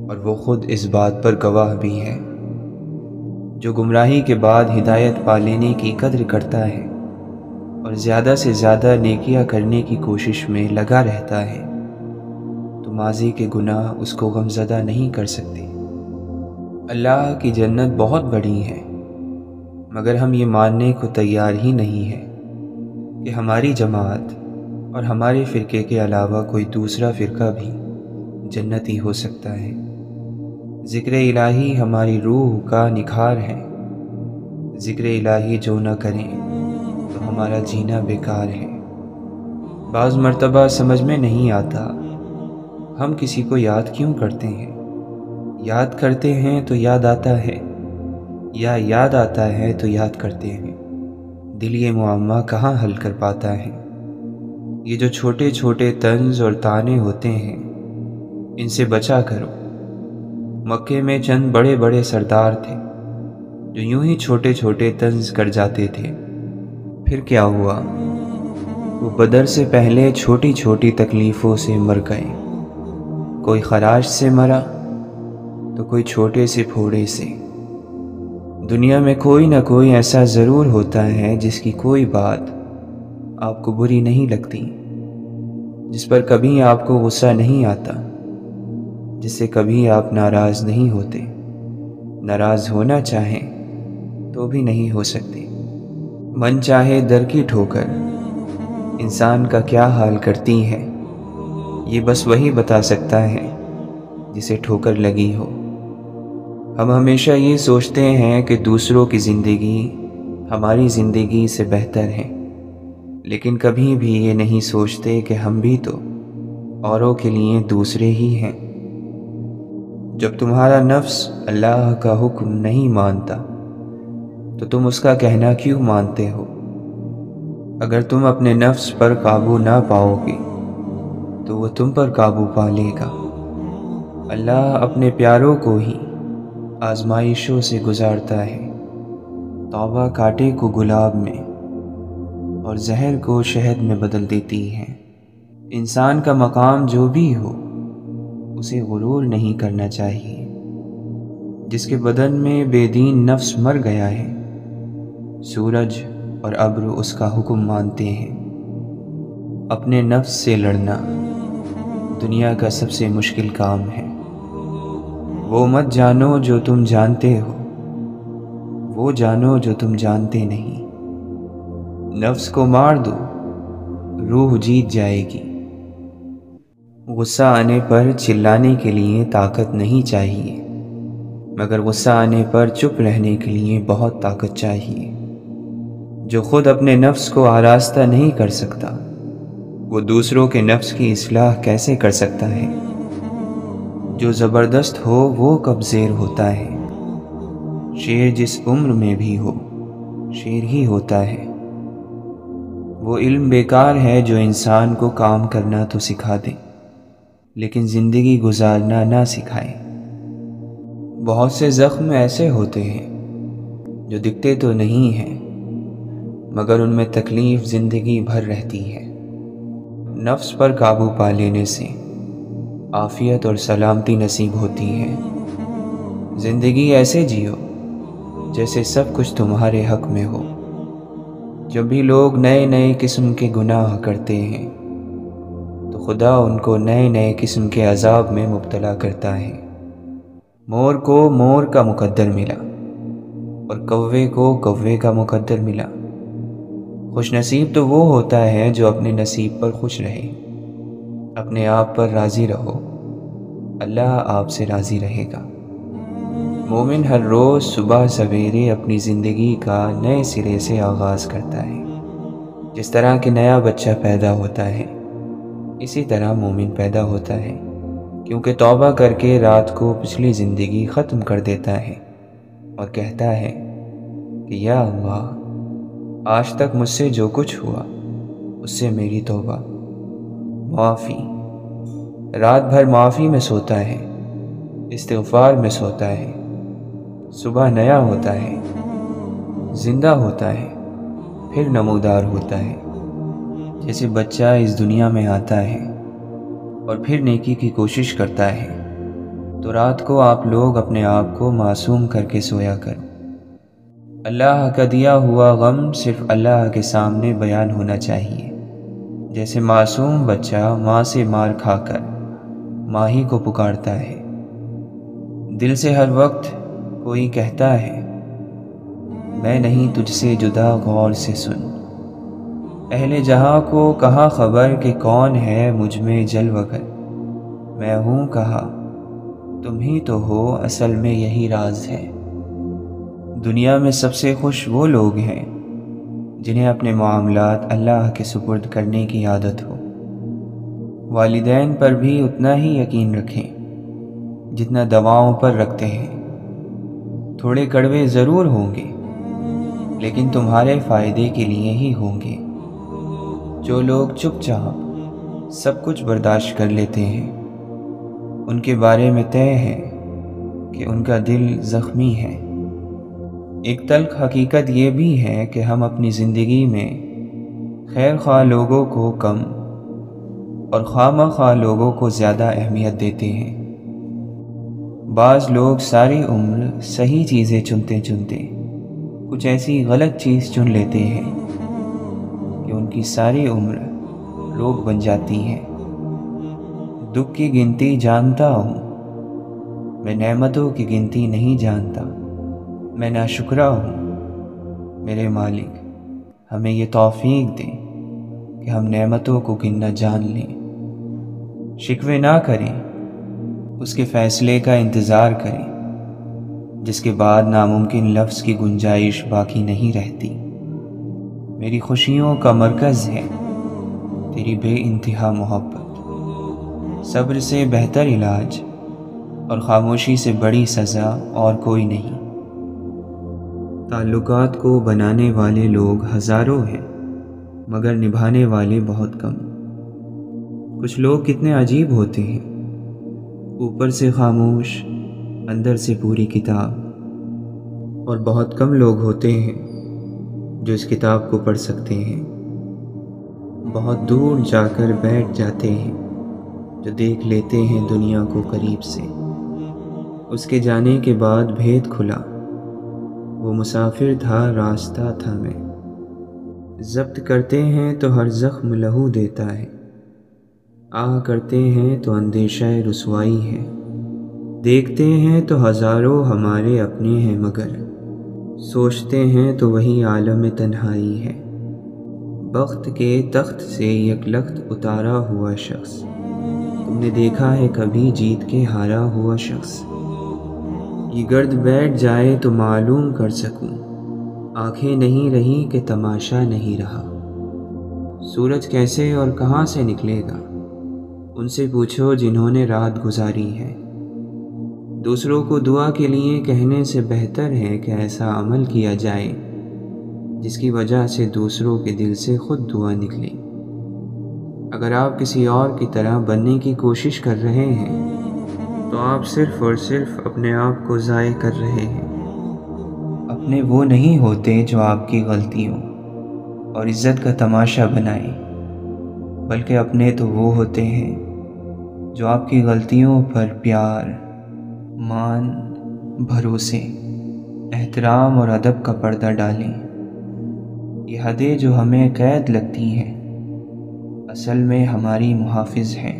A: اور وہ خود اس بات پر گواہ بھی ہے۔ جو گمراہی کے بعد ہدایت پا لینے کی قدر کرتا ہے اور زیادہ سے زیادہ نیکیاں کرنے کی کوشش میں لگا رہتا ہے، تو ماضی کے گناہ اس کو غمزدہ نہیں کر سکتے۔ اللہ کی جنت بہت بڑی ہے، مگر ہم یہ ماننے کو تیار ہی نہیں ہیں کہ ہماری جماعت اور ہمارے فرقے کے علاوہ کوئی دوسرا فرقہ بھی جنتی ہو سکتا ہے۔ ذکر الہی ہماری روح کا نکھار ہے۔ ذکر الہی جو نہ کریں تو ہمارا جینا بیکار ہے۔ بعض مرتبہ سمجھ میں نہیں آتا ہم کسی کو یاد کیوں کرتے ہیں۔ یاد کرتے ہیں تو یاد آتا ہے، یا یاد آتا ہے تو یاد کرتے ہیں۔ دل یہ معمہ کہاں حل کر پاتا ہے۔ یہ جو چھوٹے چھوٹے طنز اور طعنے ہوتے ہیں، ان سے بچا کرو۔ مکے میں چند بڑے بڑے سردار تھے جو یوں ہی چھوٹے چھوٹے طنز کر جاتے تھے۔ پھر کیا ہوا؟ وہ بدر سے پہلے چھوٹی چھوٹی تکلیفوں سے مر گئے۔ کوئی خراش سے مرا تو کوئی چھوٹے سے پھوڑے سے۔ دنیا میں کوئی نہ کوئی ایسا ضرور ہوتا ہے جس کی کوئی بات آپ کو بری نہیں لگتی، جس پر کبھی آپ کو غصہ نہیں آتا، جس سے کبھی آپ ناراض نہیں ہوتے۔ ناراض ہونا چاہیں تو بھی نہیں ہو سکتے۔ من چاہے در کی ٹھوکر انسان کا کیا حال کرتی ہے، یہ بس وہی بتا سکتا ہے جسے ٹھوکر لگی ہو۔ ہم ہمیشہ یہ سوچتے ہیں کہ دوسروں کی زندگی ہماری زندگی سے بہتر ہے، لیکن کبھی بھی یہ نہیں سوچتے کہ ہم بھی تو اوروں کے لیے دوسرے ہی ہیں۔ جب تمہارا نفس اللہ کا حکم نہیں مانتا تو تم اس کا کہنا کیوں مانتے ہو؟ اگر تم اپنے نفس پر قابو نہ پاؤ گے تو وہ تم پر قابو پا لے گا۔ اللہ اپنے پیاروں کو ہی آزمائشوں سے گزارتا ہے۔ توبہ کانٹے کو گلاب میں اور زہر کو شہد میں بدل دیتی ہے۔ انسان کا مقام جو بھی ہو، اسے غرور نہیں کرنا چاہیے۔ جس کے بدن میں بے دین نفس مر گیا ہے، سورج اور ابر اس کا حکم مانتے ہیں۔ اپنے نفس سے لڑنا دنیا کا سب سے مشکل کام ہے۔ وہ مت جانو جو تم جانتے ہو، وہ جانو جو تم جانتے نہیں۔ نفس کو مار دو، روح جیت جائے گی۔ غصہ آنے پر چلانے کے لیے طاقت نہیں چاہیے، مگر غصہ آنے پر چپ رہنے کے لیے بہت طاقت چاہیے۔ جو خود اپنے نفس کو آراستہ نہیں کر سکتا، وہ دوسروں کے نفس کی اصلاح کیسے کر سکتا ہے؟ جو زبردست ہو وہ کب زیر ہوتا ہے؟ شیر جس عمر میں بھی ہو، شیر ہی ہوتا ہے۔ وہ علم بیکار ہے جو انسان کو کام کرنا تو سکھا دے، لیکن زندگی گزارنا نہ سکھائے۔ بہت سے زخم ایسے ہوتے ہیں جو دکھتے تو نہیں ہیں، مگر ان میں تکلیف زندگی بھر رہتی ہے۔ نفس پر قابو پا لینے سے عافیت اور سلامتی نصیب ہوتی ہے۔ زندگی ایسے جیو جیسے سب کچھ تمہارے حق میں ہو۔ جب بھی لوگ نئے نئے قسم کے گناہ کرتے ہیں تو خدا ان کو نئے نئے قسم کے عذاب میں مبتلا کرتا ہے۔ مور کو مور کا مقدر ملا اور کوے کو کوے کا مقدر ملا۔ خوش نصیب تو وہ ہوتا ہے جو اپنے نصیب پر خوش رہے۔ اپنے آپ پر راضی رہو، اللہ آپ سے راضی رہے گا۔ مومن ہر روز صبح سویرے اپنی زندگی کا نئے سرے سے آغاز کرتا ہے۔ جس طرح کہ نیا بچہ پیدا ہوتا ہے، اسی طرح مومن پیدا ہوتا ہے، کیونکہ توبہ کر کے رات کو پچھلی زندگی ختم کر دیتا ہے اور کہتا ہے کہ یا اللہ، آج تک مجھ سے جو کچھ ہوا اس سے میری توبہ، معافی۔ رات بھر معافی میں سوتا ہے، استغفار میں سوتا ہے، صبح نیا ہوتا ہے، زندہ ہوتا ہے، پھر نمودار ہوتا ہے۔ جیسے بچہ اس دنیا میں آتا ہے اور پھر نیکی کی کوشش کرتا ہے، تو رات کو آپ لوگ اپنے آپ کو معصوم کر کے سویا کرو۔ اللہ کا دیا ہوا غم صرف اللہ کے سامنے بیان ہونا چاہیے، جیسے معصوم بچہ ماں سے مار کھا کر ماہی کو پکارتا ہے۔ دل سے ہر وقت کوئی کہتا ہے میں نہیں تجھ سے جدا، غور سے سن۔ اہل جہاں کو کہاں خبر کہ کون ہے مجھ میں جلوہ گر، میں ہوں کہا تم ہی تو ہو، اصل میں یہی راز ہے۔ دنیا میں سب سے خوش وہ لوگ ہیں جنہیں اپنے معاملات اللہ کے سپرد کرنے کی عادت ہو۔ والدین پر بھی اتنا ہی یقین رکھیں جتنا دواؤں پر رکھتے ہیں۔ تھوڑے کڑوے ضرور ہوں گے، لیکن تمہارے فائدے کے لیے ہی ہوں گے۔ جو لوگ چپ چاپ سب کچھ برداشت کر لیتے ہیں، ان کے بارے میں طے ہے کہ ان کا دل زخمی ہے۔ ایک تلخ حقیقت یہ بھی ہے کہ ہم اپنی زندگی میں خیر خواہ لوگوں کو کم اور خواہ خواہ لوگوں کو زیادہ اہمیت دیتے ہیں۔ بعض لوگ ساری عمر صحیح چیزیں چنتے چنتے کچھ ایسی غلط چیز چن لیتے ہیں کہ ان کی ساری عمر روگ بن جاتی ہے۔ دکھ کی گنتی جانتا ہوں، میں نعمتوں کی گنتی نہیں جانتا۔ میں ناشکرا ہوں، میرے مالک ہمیں یہ توفیق دے کہ ہم نعمتوں کو گننا جان لیں۔ شکوے نہ کریں، اس کے فیصلے کا انتظار کریں جس کے بعد ناممکن لفظ کی گنجائش باقی نہیں رہتی۔ میری خوشیوں کا مرکز ہے تیری بے انتہا محبت۔ صبر سے بہتر علاج اور خاموشی سے بڑی سزا اور کوئی نہیں۔ تعلقات کو بنانے والے لوگ ہزاروں ہیں، مگر نبھانے والے بہت کم۔ کچھ لوگ کتنے عجیب ہوتے ہیں، اوپر سے خاموش، اندر سے پوری کتاب، اور بہت کم لوگ ہوتے ہیں جو اس کتاب کو پڑھ سکتے ہیں۔ بہت دور جا کر بیٹھ جاتے ہیں جو دیکھ لیتے ہیں دنیا کو قریب سے۔ اس کے جانے کے بعد بھید کھلا، وہ مسافر تھا راستہ تھا میں۔ ضبط کرتے ہیں تو ہر زخم لہو دیتا ہے، آہ کرتے ہیں تو اندیشہ رسوائی ہے۔ دیکھتے ہیں تو ہزاروں ہمارے اپنے ہیں، مگر سوچتے ہیں تو وہی عالم تنہائی ہے۔ بخت کے تخت سے یک لخت اتارا ہوا شخص، تم نے دیکھا ہے کبھی جیت کے ہارا ہوا شخص؟ یہ گرد بیٹھ جائے تو معلوم کر سکوں، آنکھیں نہیں رہی کہ تماشا نہیں رہا۔ سورج کیسے اور کہاں سے نکلے گا، ان سے پوچھو جنہوں نے رات گزاری ہے۔ دوسروں کو دعا کے لیے کہنے سے بہتر ہے کہ ایسا عمل کیا جائے جس کی وجہ سے دوسروں کے دل سے خود دعا نکلے۔ اگر آپ کسی اور کی طرح بننے کی کوشش کر رہے ہیں تو آپ صرف اور صرف اپنے آپ کو ضائع کر رہے ہیں۔ اپنے وہ نہیں ہوتے جو آپ کی غلطیوں اور عزت کا تماشا بنائیں، بلکہ اپنے تو وہ ہوتے ہیں جو آپ کی غلطیوں پر پیار، مان، بھروسے، احترام اور ادب کا پردہ ڈالیں۔ یہ حدیں جو ہمیں قید لگتی ہیں، اصل میں ہماری محافظ ہیں۔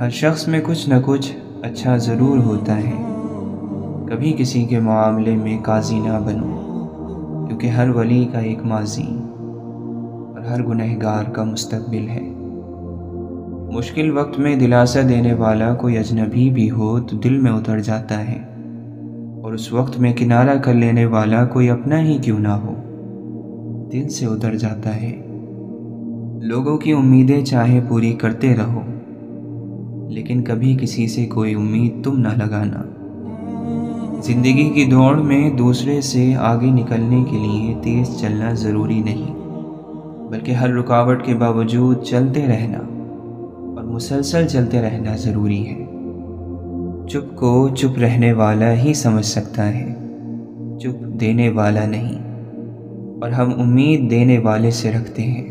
A: ہر شخص میں کچھ نہ کچھ اچھا ضرور ہوتا ہے۔ کبھی کسی کے معاملے میں قاضی نہ بنو، کیونکہ ہر ولی کا ایک ماضی ہر گنہگار کا مستقبل ہے۔ مشکل وقت میں دلاسا دینے والا کوئی اجنبی بھی ہو تو دل میں اتر جاتا ہے، اور اس وقت میں کنارہ کر لینے والا کوئی اپنا ہی کیوں نہ ہو، دل سے اتر جاتا ہے۔ لوگوں کی امیدیں چاہے پوری کرتے رہو، لیکن کبھی کسی سے کوئی امید تم نہ لگانا۔ زندگی کی دوڑ میں دوسرے سے آگے نکلنے کے لیے تیز چلنا ضروری نہیں، بلکہ ہر رکاوٹ کے باوجود چلتے رہنا اور مسلسل چلتے رہنا ضروری ہے۔ چپ کو چپ رہنے والا ہی سمجھ سکتا ہے، چپ دینے والا نہیں، اور ہم امید دینے والے سے رکھتے ہیں۔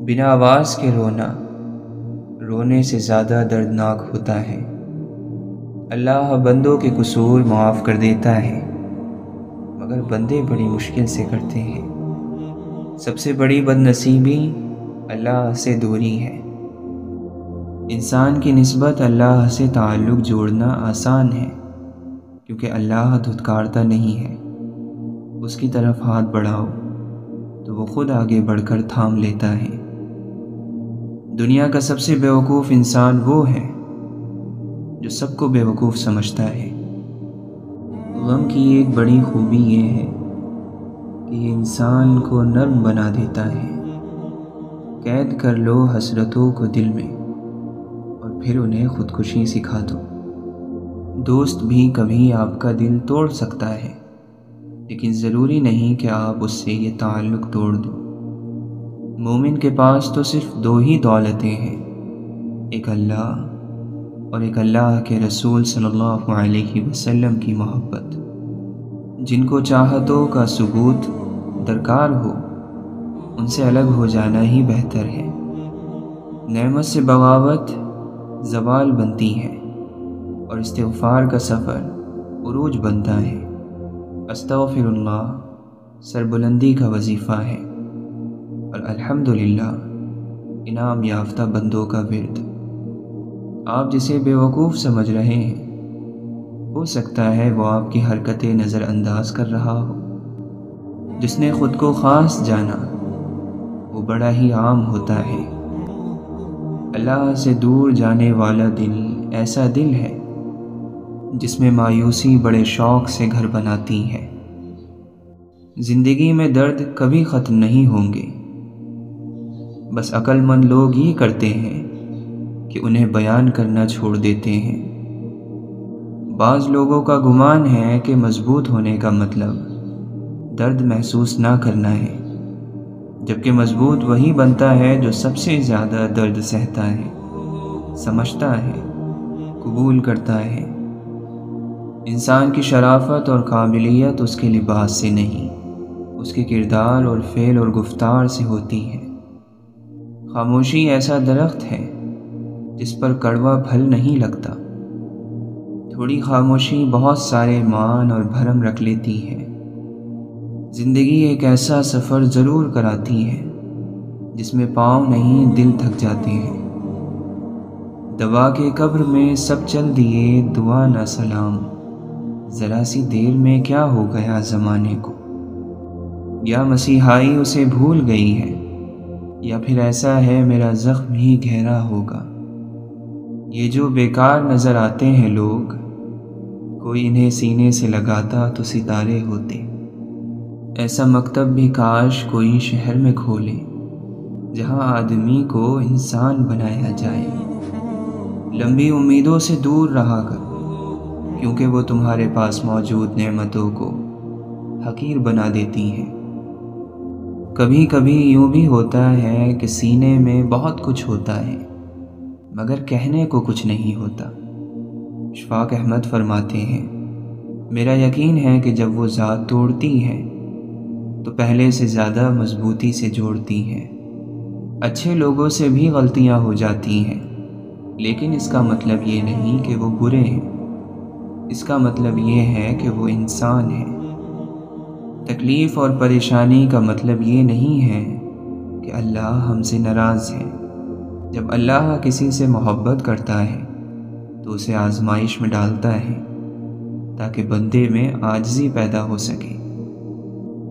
A: بنا آواز کے رونا رونے سے زیادہ دردناک ہوتا ہے۔ اللہ بندوں کے قصور معاف کر دیتا ہے، مگر بندے بڑی مشکل سے کرتے ہیں۔ سب سے بڑی بد نصیبی اللہ سے دوری ہے۔ انسان کی نسبت اللہ سے تعلق جوڑنا آسان ہے، کیونکہ اللہ دھتکارتا نہیں ہے۔ اس کی طرف ہاتھ بڑھاؤ تو وہ خود آگے بڑھ کر تھام لیتا ہے۔ دنیا کا سب سے بیوقوف انسان وہ ہے جو سب کو بیوقوف سمجھتا ہے۔ غم کی ایک بڑی خوبی یہ ہے کہ یہ انسان کو نرم بنا دیتا ہے۔ قید کر لو حسرتوں کو دل میں اور پھر انہیں خودکشی سکھا دو۔ دوست بھی کبھی آپ کا دل توڑ سکتا ہے، لیکن ضروری نہیں کہ آپ اس سے یہ تعلق توڑ دو۔ مومن کے پاس تو صرف دو ہی دولتیں ہیں، ایک اللہ اور ایک اللہ کے رسول صلی اللہ علیہ وسلم کی محبت۔ جن کو چاہتوں کا ثبوت درکار ہو، ان سے الگ ہو جانا ہی بہتر ہے۔ نعمت سے بغاوت زوال بنتی ہے، اور استغفار کا سفر عروج بنتا ہے۔ استغفر اللہ سربلندی کا وظیفہ ہے، اور الحمدللہ انعام یافتہ بندوں کا ورد۔ آپ جسے بیوقوف سمجھ رہے ہیں، ہو سکتا ہے وہ آپ کی حرکتیں نظر انداز کر رہا ہو۔ جس نے خود کو خاص جانا وہ بڑا ہی عام ہوتا ہے۔ اللہ سے دور جانے والا دل ایسا دل ہے جس میں مایوسی بڑے شوق سے گھر بناتی ہے۔ زندگی میں درد کبھی ختم نہیں ہوں گے، بس عقل مند لوگ یہ کرتے ہیں کہ انہیں بیان کرنا چھوڑ دیتے ہیں۔ بعض لوگوں کا گمان ہے کہ مضبوط ہونے کا مطلب درد محسوس نہ کرنا ہے، جبکہ مضبوط وہی بنتا ہے جو سب سے زیادہ درد سہتا ہے، سمجھتا ہے، قبول کرتا ہے۔ انسان کی شرافت اور قابلیت اس کے لباس سے نہیں، اس کے کردار اور فعل اور گفتار سے ہوتی ہے۔ خاموشی ایسا درخت ہے جس پر کڑوا پھل نہیں لگتا۔ تھوڑی خاموشی بہت سارے مان اور بھرم رکھ لیتی ہے۔ زندگی ایک ایسا سفر ضرور کراتی ہے جس میں پاؤں نہیں دل تھک جاتے ہیں۔ دوا کے قبر میں سب چل دیے دعا نہ سلام، ذرا سی دیر میں کیا ہو گیا زمانے کو۔ یا مسیحائی اسے بھول گئی ہے، یا پھر ایسا ہے میرا زخم ہی گہرا ہوگا۔ یہ جو بیکار نظر آتے ہیں لوگ، کوئی انہیں سینے سے لگاتا تو ستارے ہوتے۔ ایسا مکتب بھی کاش کوئی شہر میں کھولے جہاں آدمی کو انسان بنایا جائے۔ لمبی امیدوں سے دور رہا کر، کیونکہ وہ تمہارے پاس موجود نعمتوں کو حقیر بنا دیتی ہیں۔ کبھی کبھی یوں بھی ہوتا ہے کہ سینے میں بہت کچھ ہوتا ہے مگر کہنے کو کچھ نہیں ہوتا۔ اشفاق احمد فرماتے ہیں، میرا یقین ہے کہ جب وہ ذات توڑتی ہے تو پہلے سے زیادہ مضبوطی سے جوڑتی ہے۔ اچھے لوگوں سے بھی غلطیاں ہو جاتی ہیں، لیکن اس کا مطلب یہ نہیں کہ وہ برے ہیں، اس کا مطلب یہ ہے کہ وہ انسان ہیں۔ تکلیف اور پریشانی کا مطلب یہ نہیں ہے کہ اللہ ہم سے ناراض ہے۔ جب اللہ کسی سے محبت کرتا ہے تو اسے آزمائش میں ڈالتا ہے تاکہ بندے میں عاجزی پیدا ہو سکے۔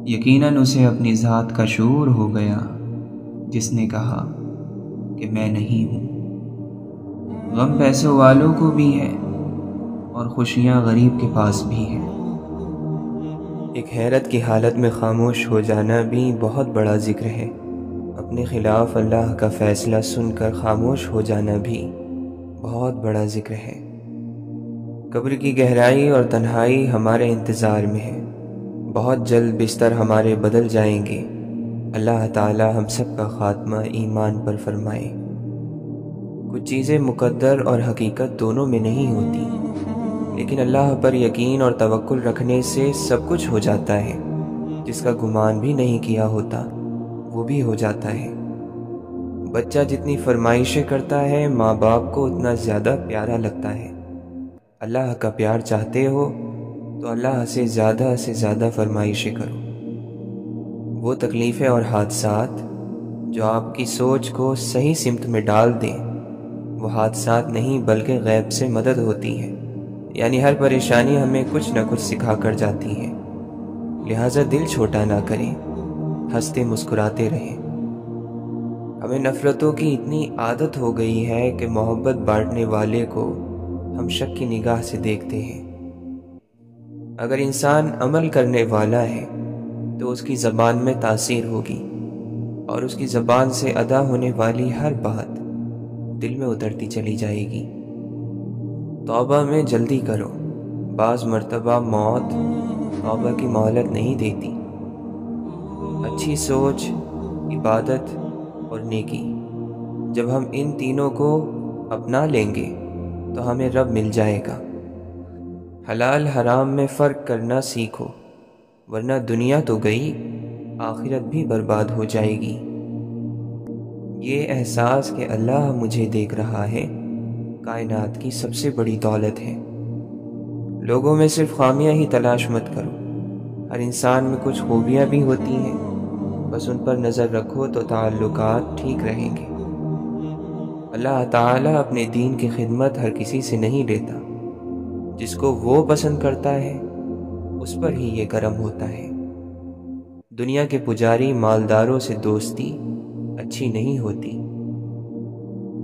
A: یقیناً اسے اپنی ذات کا شعور ہو گیا جس نے کہا کہ میں نہیں ہوں۔ غم پیسوں والوں کو بھی ہے اور خوشیاں غریب کے پاس بھی ہیں۔ ایک حیرت کی حالت میں خاموش ہو جانا بھی بہت بڑا ذکر ہے۔ اپنے خلاف اللہ کا فیصلہ سن کر خاموش ہو جانا بھی بہت بڑا ذکر ہے۔ قبر کی گہرائی اور تنہائی ہمارے انتظار میں ہے۔ بہت جلد بستر ہمارے بدل جائیں گے۔ اللہ تعالی ہم سب کا خاتمہ ایمان پر فرمائے۔ کچھ چیزیں مقدر اور حقیقت دونوں میں نہیں ہوتی، لیکن اللہ پر یقین اور توکل رکھنے سے سب کچھ ہو جاتا ہے۔ جس کا گمان بھی نہیں کیا ہوتا وہ بھی ہو جاتا ہے۔ بچہ جتنی فرمائشیں کرتا ہے ماں باپ کو اتنا زیادہ پیارا لگتا ہے۔ اللہ کا پیار چاہتے ہو تو اللہ سے زیادہ فرمائشیں کرو۔ وہ تکلیفیں اور حادثات جو آپ کی سوچ کو صحیح سمت میں ڈال دیں، وہ حادثات نہیں بلکہ غیب سے مدد ہوتی ہے۔ یعنی ہر پریشانی ہمیں کچھ نہ کچھ سکھا کر جاتی ہے۔ لہٰذا دل چھوٹا نہ کریں، ہنستے مسکراتے رہیں۔ ہمیں نفرتوں کی اتنی عادت ہو گئی ہے کہ محبت بانٹنے والے کو ہم شک کی نگاہ سے دیکھتے ہیں۔ اگر انسان عمل کرنے والا ہے تو اس کی زبان میں تاثیر ہوگی، اور اس کی زبان سے ادا ہونے والی ہر بات دل میں اترتی چلی جائے گی۔ توبہ میں جلدی کرو، بعض مرتبہ موت توبہ کی مہلت نہیں دیتی۔ اچھی سوچ، عبادت اور نیکی، جب ہم ان تینوں کو اپنا لیں گے تو ہمیں رب مل جائے گا۔ حلال حرام میں فرق کرنا سیکھو، ورنہ دنیا تو گئی، آخرت بھی برباد ہو جائے گی۔ یہ احساس کہ اللہ مجھے دیکھ رہا ہے کائنات کی سب سے بڑی دولت ہے۔ لوگوں میں صرف خامیاں ہی تلاش مت کرو، ہر انسان میں کچھ خوبیاں بھی ہوتی ہیں، بس ان پر نظر رکھو تو تعلقات ٹھیک رہیں گے۔ اللہ تعالیٰ اپنے دین کی خدمت ہر کسی سے نہیں لیتا، جس کو وہ پسند کرتا ہے اس پر ہی یہ کرم ہوتا ہے۔ دنیا کے پجاری مالداروں سے دوستی اچھی نہیں ہوتی۔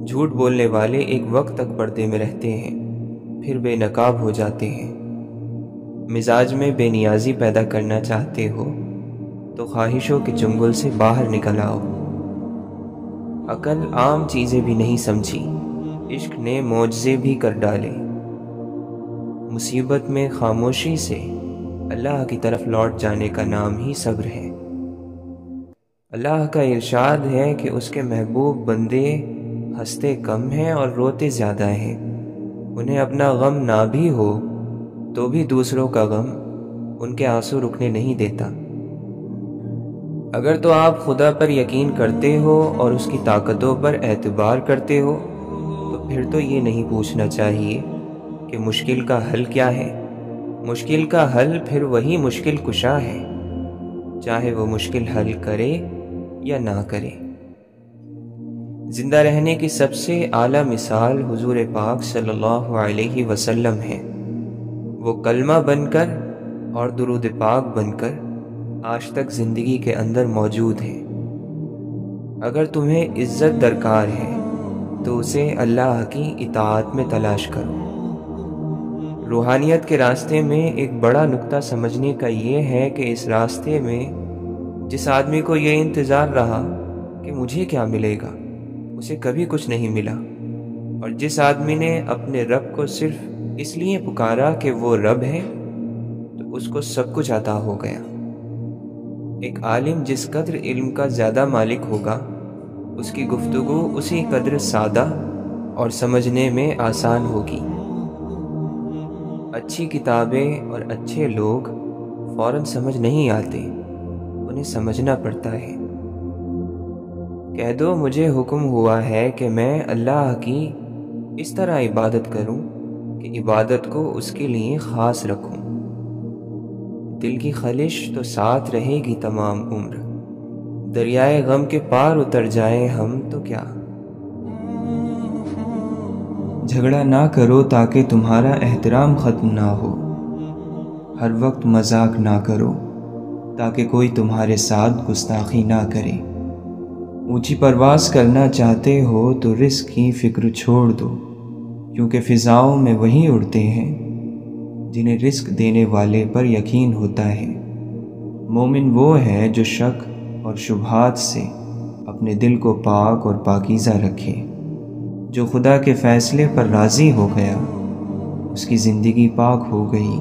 A: جھوٹ بولنے والے ایک وقت تک پردے میں رہتے ہیں، پھر بے نقاب ہو جاتے ہیں۔ مزاج میں بے نیازی پیدا کرنا چاہتے ہو تو خواہشوں کے چنگل سے باہر نکل آؤ۔ عقل عام چیزیں بھی نہیں سمجھی، عشق نے معجزے بھی کر ڈالے۔ مصیبت میں خاموشی سے اللہ کی طرف لوٹ جانے کا نام ہی صبر ہے۔ اللہ کا ارشاد ہے کہ اس کے محبوب بندے ہنستے کم ہیں اور روتے زیادہ ہیں۔ انہیں اپنا غم نہ بھی ہو تو بھی دوسروں کا غم ان کے آنسو رکنے نہیں دیتا۔ اگر تو آپ خدا پر یقین کرتے ہو اور اس کی طاقتوں پر اعتبار کرتے ہو تو پھر تو یہ نہیں پوچھنا چاہیے کہ مشکل کا حل کیا ہے۔ مشکل کا حل پھر وہی مشکل کشا ہے، چاہے وہ مشکل حل کرے یا نہ کرے۔ زندہ رہنے کی سب سے اعلیٰ مثال حضور پاک صلی اللہ علیہ وسلم ہے۔ وہ کلمہ بن کر اور درود پاک بن کر آج تک زندگی کے اندر موجود ہیں۔ اگر تمہیں عزت درکار ہے تو اسے اللہ کی اطاعت میں تلاش کرو۔ روحانیت کے راستے میں ایک بڑا نقطہ سمجھنے کا یہ ہے کہ اس راستے میں جس آدمی کو یہ انتظار رہا کہ مجھے کیا ملے گا، اسے کبھی کچھ نہیں ملا، اور جس آدمی نے اپنے رب کو صرف اس لیے پکارا کہ وہ رب ہے تو اس کو سب کچھ عطا ہو گیا۔ ایک عالم جس قدر علم کا زیادہ مالک ہوگا، اس کی گفتگو اسی قدر سادہ اور سمجھنے میں آسان ہوگی۔ اچھی کتابیں اور اچھے لوگ فوراً سمجھ نہیں آتے، انہیں سمجھنا پڑتا ہے۔ کہہ دو مجھے حکم ہوا ہے کہ میں اللہ کی اس طرح عبادت کروں کہ عبادت کو اس کے لیے خاص رکھوں۔ دل کی خلش تو ساتھ رہے گی تمام عمر، دریائے غم کے پار اتر جائیں ہم تو کیا۔ جھگڑا نہ کرو تاکہ تمہارا احترام ختم نہ ہو، ہر وقت مذاق نہ کرو تاکہ کوئی تمہارے ساتھ گستاخی نہ کرے۔ اونچی پرواز کرنا چاہتے ہو تو رزق کی فکر چھوڑ دو، کیونکہ فضاؤں میں وہی اڑتے ہیں جنہیں رزق دینے والے پر یقین ہوتا ہے۔ مومن وہ ہے جو شک اور شبہات سے اپنے دل کو پاک اور پاکیزہ رکھے۔ جو خدا کے فیصلے پر راضی ہو گیا اس کی زندگی پاک ہو گئی۔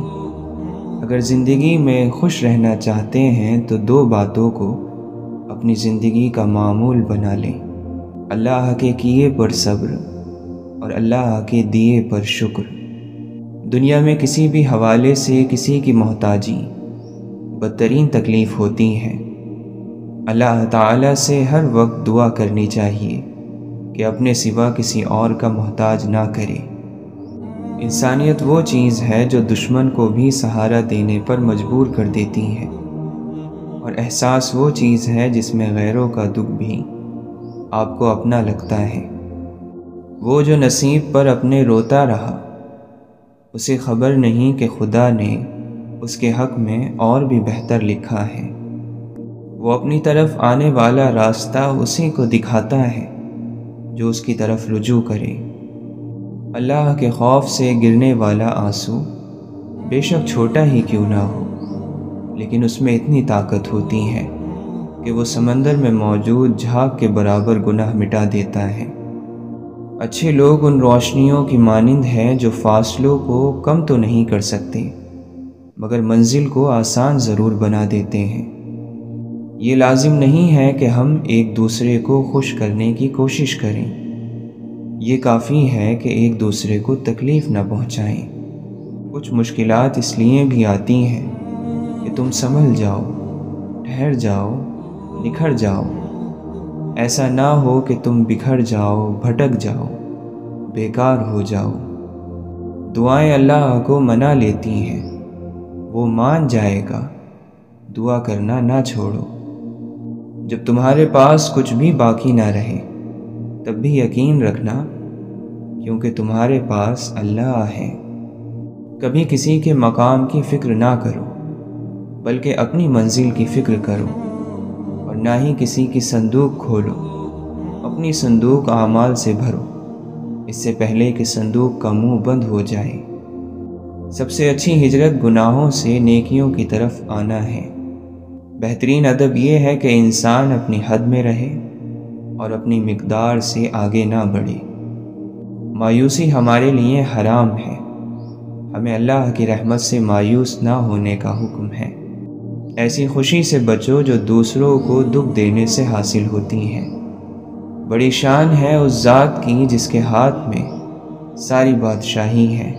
A: اگر زندگی میں خوش رہنا چاہتے ہیں تو دو باتوں کو اپنی زندگی کا معمول بنا لیں: اللہ کے کیے پر صبر اور اللہ کے دیے پر شکر۔ دنیا میں کسی بھی حوالے سے کسی کی محتاجی بدترین تکلیف ہوتی ہے۔ اللہ تعالیٰ سے ہر وقت دعا کرنی چاہیے کہ اپنے سوا کسی اور کا محتاج نہ کرے۔ انسانیت وہ چیز ہے جو دشمن کو بھی سہارا دینے پر مجبور کر دیتی ہے، اور احساس وہ چیز ہے جس میں غیروں کا دکھ بھی آپ کو اپنا لگتا ہے۔ وہ جو نصیب پر اپنے روتا رہا، اسے خبر نہیں کہ خدا نے اس کے حق میں اور بھی بہتر لکھا ہے۔ وہ اپنی طرف آنے والا راستہ اسی کو دکھاتا ہے جو اس کی طرف رجوع کرے۔ اللہ کے خوف سے گرنے والا آنسو بے شک چھوٹا ہی کیوں نہ ہو، لیکن اس میں اتنی طاقت ہوتی ہے کہ وہ سمندر میں موجود جھاگ کے برابر گناہ مٹا دیتا ہے۔ اچھے لوگ ان روشنیوں کی مانند ہیں جو فاصلوں کو کم تو نہیں کر سکتے مگر منزل کو آسان ضرور بنا دیتے ہیں۔ یہ لازم نہیں ہے کہ ہم ایک دوسرے کو خوش کرنے کی کوشش کریں، یہ کافی ہے کہ ایک دوسرے کو تکلیف نہ پہنچائیں۔ کچھ مشکلات اس لیے بھی آتی ہیں کہ تم سنبھل جاؤ، ٹھہر جاؤ، نکھر جاؤ۔ ایسا نہ ہو کہ تم بکھر جاؤ، بھٹک جاؤ، بیکار ہو جاؤ۔ دعائیں اللہ کو منا لیتی ہیں، وہ مان جائے گا، دعا کرنا نہ چھوڑو۔ جب تمہارے پاس کچھ بھی باقی نہ رہے تب بھی یقین رکھنا، کیونکہ تمہارے پاس اللہ ہے۔ کبھی کسی کے مقام کی فکر نہ کرو بلکہ اپنی منزل کی فکر کرو، اور نہ ہی کسی کی صندوق کھولو، اپنی صندوق اعمال سے بھرو اس سے پہلے کہ صندوق کا منہ بند ہو جائے۔ سب سے اچھی ہجرت گناہوں سے نیکیوں کی طرف آنا ہے۔ بہترین ادب یہ ہے کہ انسان اپنی حد میں رہے اور اپنی مقدار سے آگے نہ بڑھے۔ مایوسی ہمارے لیے حرام ہے، ہمیں اللہ کی رحمت سے مایوس نہ ہونے کا حکم ہے۔ ایسی خوشی سے بچو جو دوسروں کو دکھ دینے سے حاصل ہوتی ہے۔ بڑی شان ہے اس ذات کی جس کے ہاتھ میں ساری بادشاہی ہے۔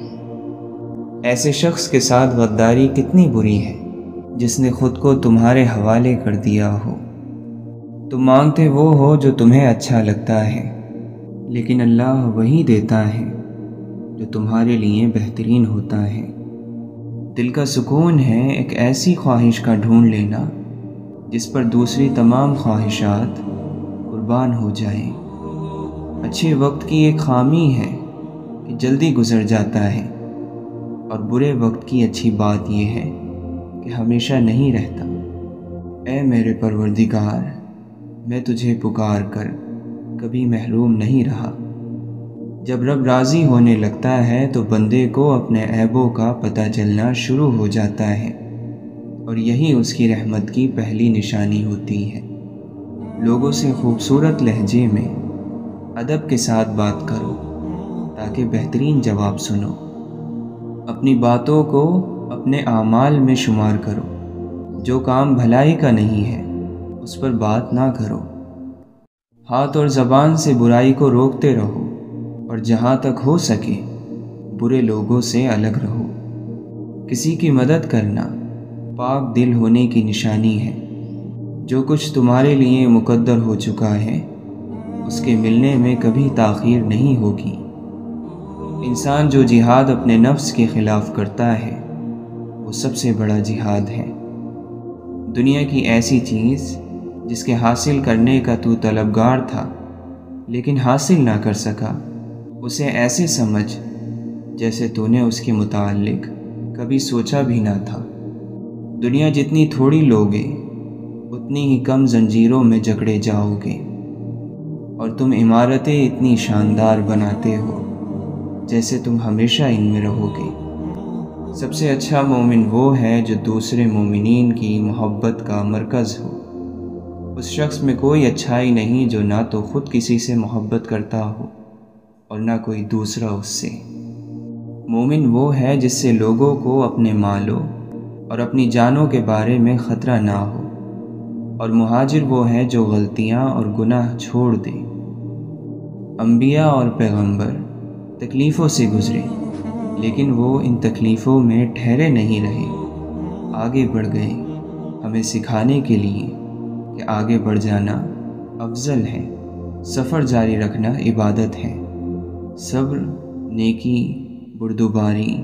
A: ایسے شخص کے ساتھ غداری کتنی بری ہے جس نے خود کو تمہارے حوالے کر دیا ہو۔ تم مانگتے وہ ہو جو تمہیں اچھا لگتا ہے، لیکن اللہ وہی دیتا ہے جو تمہارے لیے بہترین ہوتا ہے۔ دل کا سکون ہے ایک ایسی خواہش کا ڈھونڈ لینا جس پر دوسری تمام خواہشات قربان ہو جائیں۔ اچھے وقت کی ایک خامی ہے کہ جلدی گزر جاتا ہے، اور برے وقت کی اچھی بات یہ ہے کہ ہمیشہ نہیں رہتا۔ اے میرے پروردگار، میں تجھے پکار کر کبھی محروم نہیں رہا۔ جب رب راضی ہونے لگتا ہے تو بندے کو اپنے عیبوں کا پتہ چلنا شروع ہو جاتا ہے، اور یہی اس کی رحمت کی پہلی نشانی ہوتی ہے۔ لوگوں سے خوبصورت لہجے میں ادب کے ساتھ بات کرو تاکہ بہترین جواب سنو۔ اپنی باتوں کو اپنے اعمال میں شمار کرو۔ جو کام بھلائی کا نہیں ہے اس پر بات نہ کرو۔ ہاتھ اور زبان سے برائی کو روکتے رہو، اور جہاں تک ہو سکے برے لوگوں سے الگ رہو۔ کسی کی مدد کرنا پاک دل ہونے کی نشانی ہے۔ جو کچھ تمہارے لیے مقدر ہو چکا ہے اس کے ملنے میں کبھی تاخیر نہیں ہوگی۔ انسان جو جہاد اپنے نفس کے خلاف کرتا ہے وہ سب سے بڑا جہاد ہے۔ دنیا کی ایسی چیز جس کے حاصل کرنے کا تو طلبگار تھا لیکن حاصل نہ کر سکا، اسے ایسے سمجھ جیسے تو نے اس کے متعلق کبھی سوچا بھی نہ تھا۔ دنیا جتنی تھوڑی لوگے اتنی ہی کم زنجیروں میں جکڑے جاؤ گے۔ اور تم عمارتیں اتنی شاندار بناتے ہو جیسے تم ہمیشہ ان میں رہو گے۔ سب سے اچھا مومن وہ ہے جو دوسرے مومنین کی محبت کا مرکز ہو۔ اس شخص میں کوئی اچھائی نہیں جو نہ تو خود کسی سے محبت کرتا ہو اور نہ کوئی دوسرا اس سے۔ مومن وہ ہے جس سے لوگوں کو اپنے مالوں اور اپنی جانوں کے بارے میں خطرہ نہ ہو، اور مہاجر وہ ہے جو غلطیاں اور گناہ چھوڑ دے۔ انبیاء اور پیغمبر تکلیفوں سے گزرے، لیکن وہ ان تکلیفوں میں ٹھہرے نہیں رہے، آگے بڑھ گئے، ہمیں سکھانے کے لیے کہ آگے بڑھ جانا افضل ہے، سفر جاری رکھنا عبادت ہے۔ صبر، نیکی، بردباری،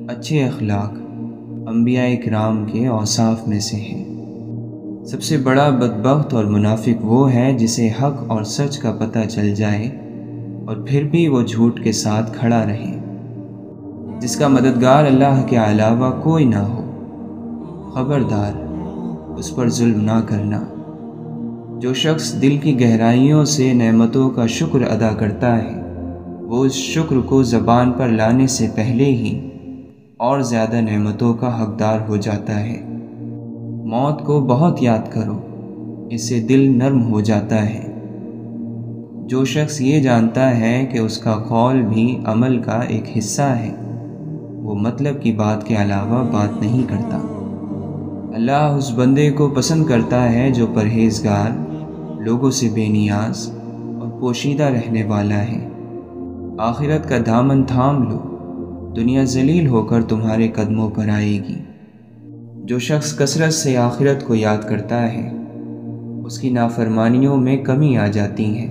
A: اچھے اخلاق انبیاء کرام کے اوصاف میں سے ہیں۔ سب سے بڑا بدبخت اور منافق وہ ہے جسے حق اور سچ کا پتہ چل جائے اور پھر بھی وہ جھوٹ کے ساتھ کھڑا رہے، جس کا مددگار اللہ کے علاوہ کوئی نہ ہو۔ خبردار، اس پر ظلم نہ کرنا۔ جو شخص دل کی گہرائیوں سے نعمتوں کا شکر ادا کرتا ہے، وہ اس شکر کو زبان پر لانے سے پہلے ہی اور زیادہ نعمتوں کا حقدار ہو جاتا ہے۔ موت کو بہت یاد کرو، اس سے دل نرم ہو جاتا ہے۔ جو شخص یہ جانتا ہے کہ اس کا قول بھی عمل کا ایک حصہ ہے، وہ مطلب کی بات کے علاوہ بات نہیں کرتا۔ اللہ اس بندے کو پسند کرتا ہے جو پرہیزگار، لوگوں سے بے نیاز اور پوشیدہ رہنے والا ہے۔ آخرت کا دامن تھام لو، دنیا ذلیل ہو کر تمہارے قدموں پر آئے گی۔ جو شخص کثرت سے آخرت کو یاد کرتا ہے، اس کی نافرمانیوں میں کمی آ جاتی ہے۔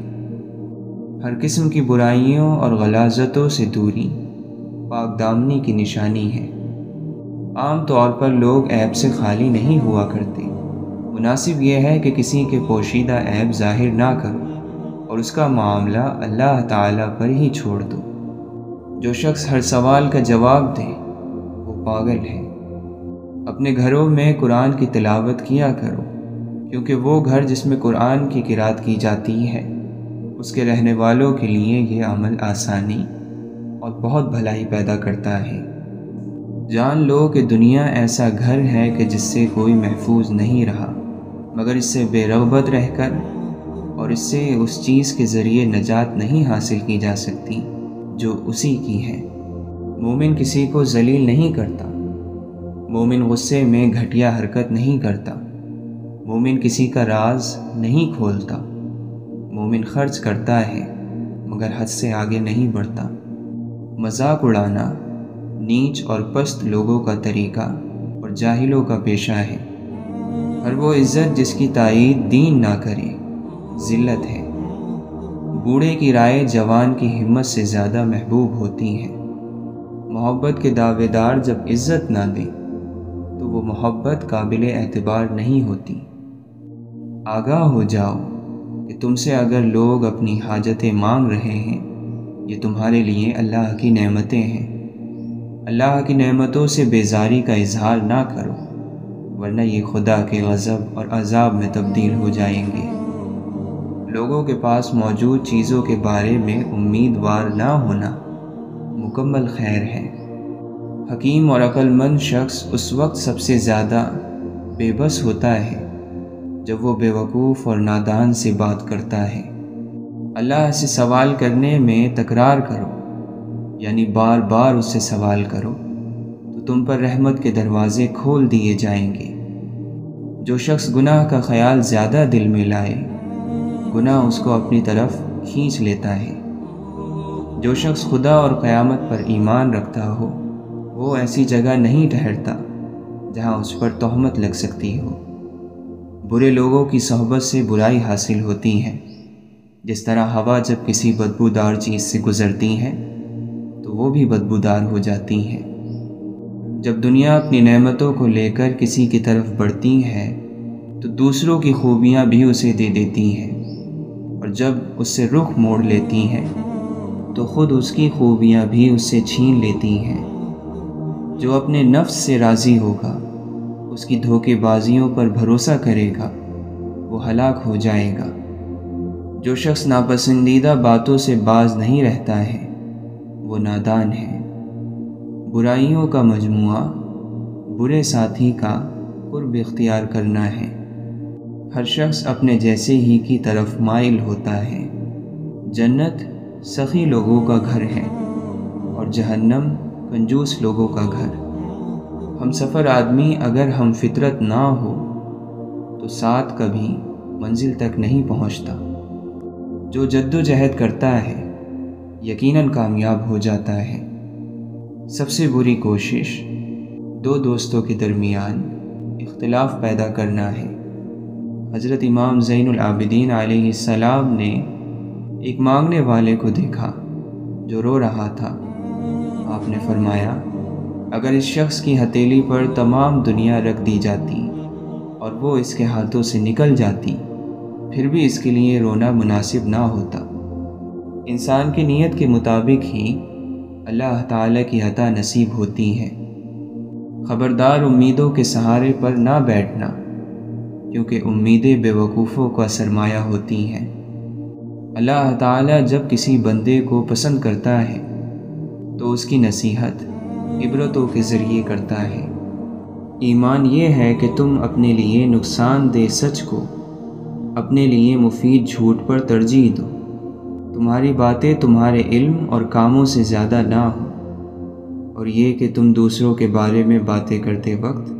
A: ہر قسم کی برائیوں اور غلاظتوں سے دوری پاک دامنی کی نشانی ہے۔ عام طور پر لوگ عیب سے خالی نہیں ہوا کرتے۔ مناسب یہ ہے کہ کسی کے پوشیدہ عیب ظاہر نہ کرو اور اس کا معاملہ اللہ تعالیٰ پر ہی چھوڑ دو۔ جو شخص ہر سوال کا جواب دے وہ پاگل ہے۔ اپنے گھروں میں قرآن کی تلاوت کیا کرو، کیونکہ وہ گھر جس میں قرآن کی قرأت کی جاتی ہے، اس کے رہنے والوں کے لیے یہ عمل آسانی اور بہت بھلائی پیدا کرتا ہے۔ جان لو کہ دنیا ایسا گھر ہے کہ جس سے کوئی محفوظ نہیں رہا مگر اس سے بے رغبت رہ کر، اور اس سے اس چیز کے ذریعے نجات نہیں حاصل کی جا سکتی جو اسی کی ہے۔ مومن کسی کو ذلیل نہیں کرتا، مومن غصے میں گھٹیا حرکت نہیں کرتا، مومن کسی کا راز نہیں کھولتا، مومن خرچ کرتا ہے مگر حد سے آگے نہیں بڑھتا۔ مذاق اڑانا نیچ اور پست لوگوں کا طریقہ اور جاہلوں کا پیشہ ہے۔ ہر وہ عزت جس کی تائید دین نہ کرے ذلت ہے۔ بوڑھے کی رائے جوان کی ہمت سے زیادہ محبوب ہوتی ہے۔ محبت کے دعوے دار جب عزت نہ دیں تو وہ محبت قابل اعتبار نہیں ہوتی۔ آگاہ ہو جاؤ کہ تم سے اگر لوگ اپنی حاجتیں مانگ رہے ہیں، یہ تمہارے لیے اللہ کی نعمتیں ہیں۔ اللہ کی نعمتوں سے بیزاری کا اظہار نہ کرو، ورنہ یہ خدا کے غضب اور عذاب میں تبدیل ہو جائیں گے۔ لوگوں کے پاس موجود چیزوں کے بارے میں امیدوار نہ ہونا مکمل خیر ہے۔ حکیم اور عقل مند شخص اس وقت سب سے زیادہ بے بس ہوتا ہے جب وہ بے وقوف اور نادان سے بات کرتا ہے۔ اللہ سے سوال کرنے میں تکرار کرو، یعنی بار بار اس سے سوال کرو تو تم پر رحمت کے دروازے کھول دیے جائیں گے۔ جو شخص گناہ کا خیال زیادہ دل میں لائے، گناہ اس کو اپنی طرف کھینچ لیتا ہے۔ جو شخص خدا اور قیامت پر ایمان رکھتا ہو، وہ ایسی جگہ نہیں ٹھہرتا جہاں اس پر تہمت لگ سکتی ہو۔ برے لوگوں کی صحبت سے برائی حاصل ہوتی ہے، جس طرح ہوا جب کسی بدبودار چیز سے گزرتی ہے تو وہ بھی بدبودار ہو جاتی ہیں۔ جب دنیا اپنی نعمتوں کو لے کر کسی کی طرف بڑھتی ہے تو دوسروں کی خوبیاں بھی اسے دے دیتی ہیں، اور جب اس سے رخ موڑ لیتی ہیں تو خود اس کی خوبیاں بھی اس سے چھین لیتی ہیں۔ جو اپنے نفس سے راضی ہوگا، اس کی دھوکے بازیوں پر بھروسہ کرے گا، وہ ہلاک ہو جائے گا۔ جو شخص ناپسندیدہ باتوں سے باز نہیں رہتا ہے وہ نادان ہے۔ برائیوں کا مجموعہ برے ساتھی کا قرب اختیار کرنا ہے۔ ہر شخص اپنے جیسے ہی کی طرف مائل ہوتا ہے۔ جنت سخی لوگوں کا گھر ہے اور جہنم کنجوس لوگوں کا گھر۔ ہم سفر آدمی اگر ہم فطرت نہ ہو تو ساتھ کبھی منزل تک نہیں پہنچتا۔ جو جد و جہد کرتا ہے یقیناً کامیاب ہو جاتا ہے۔ سب سے بری کوشش دو دوستوں کے درمیان اختلاف پیدا کرنا ہے۔ حضرت امام زین العابدین علیہ السلام نے ایک مانگنے والے کو دیکھا جو رو رہا تھا۔ آپ نے فرمایا، اگر اس شخص کی ہتھیلی پر تمام دنیا رکھ دی جاتی اور وہ اس کے ہاتھوں سے نکل جاتی پھر بھی اس کے لیے رونا مناسب نہ ہوتا۔ انسان کی نیت کے مطابق ہی اللہ تعالیٰ کی عطا نصیب ہوتی ہے۔ خبردار امیدوں کے سہارے پر نہ بیٹھنا، کیونکہ امیدیں بے وقوفوں کا سرمایہ ہوتی ہیں۔ اللہ تعالیٰ جب کسی بندے کو پسند کرتا ہے تو اس کی نصیحت عبرتوں کے ذریعے کرتا ہے۔ ایمان یہ ہے کہ تم اپنے لیے نقصان دہ سچ کو اپنے لیے مفید جھوٹ پر ترجیح دو۔ تمہاری باتیں تمہارے علم اور کاموں سے زیادہ نہ ہوں، اور یہ کہ تم دوسروں کے بارے میں باتیں کرتے وقت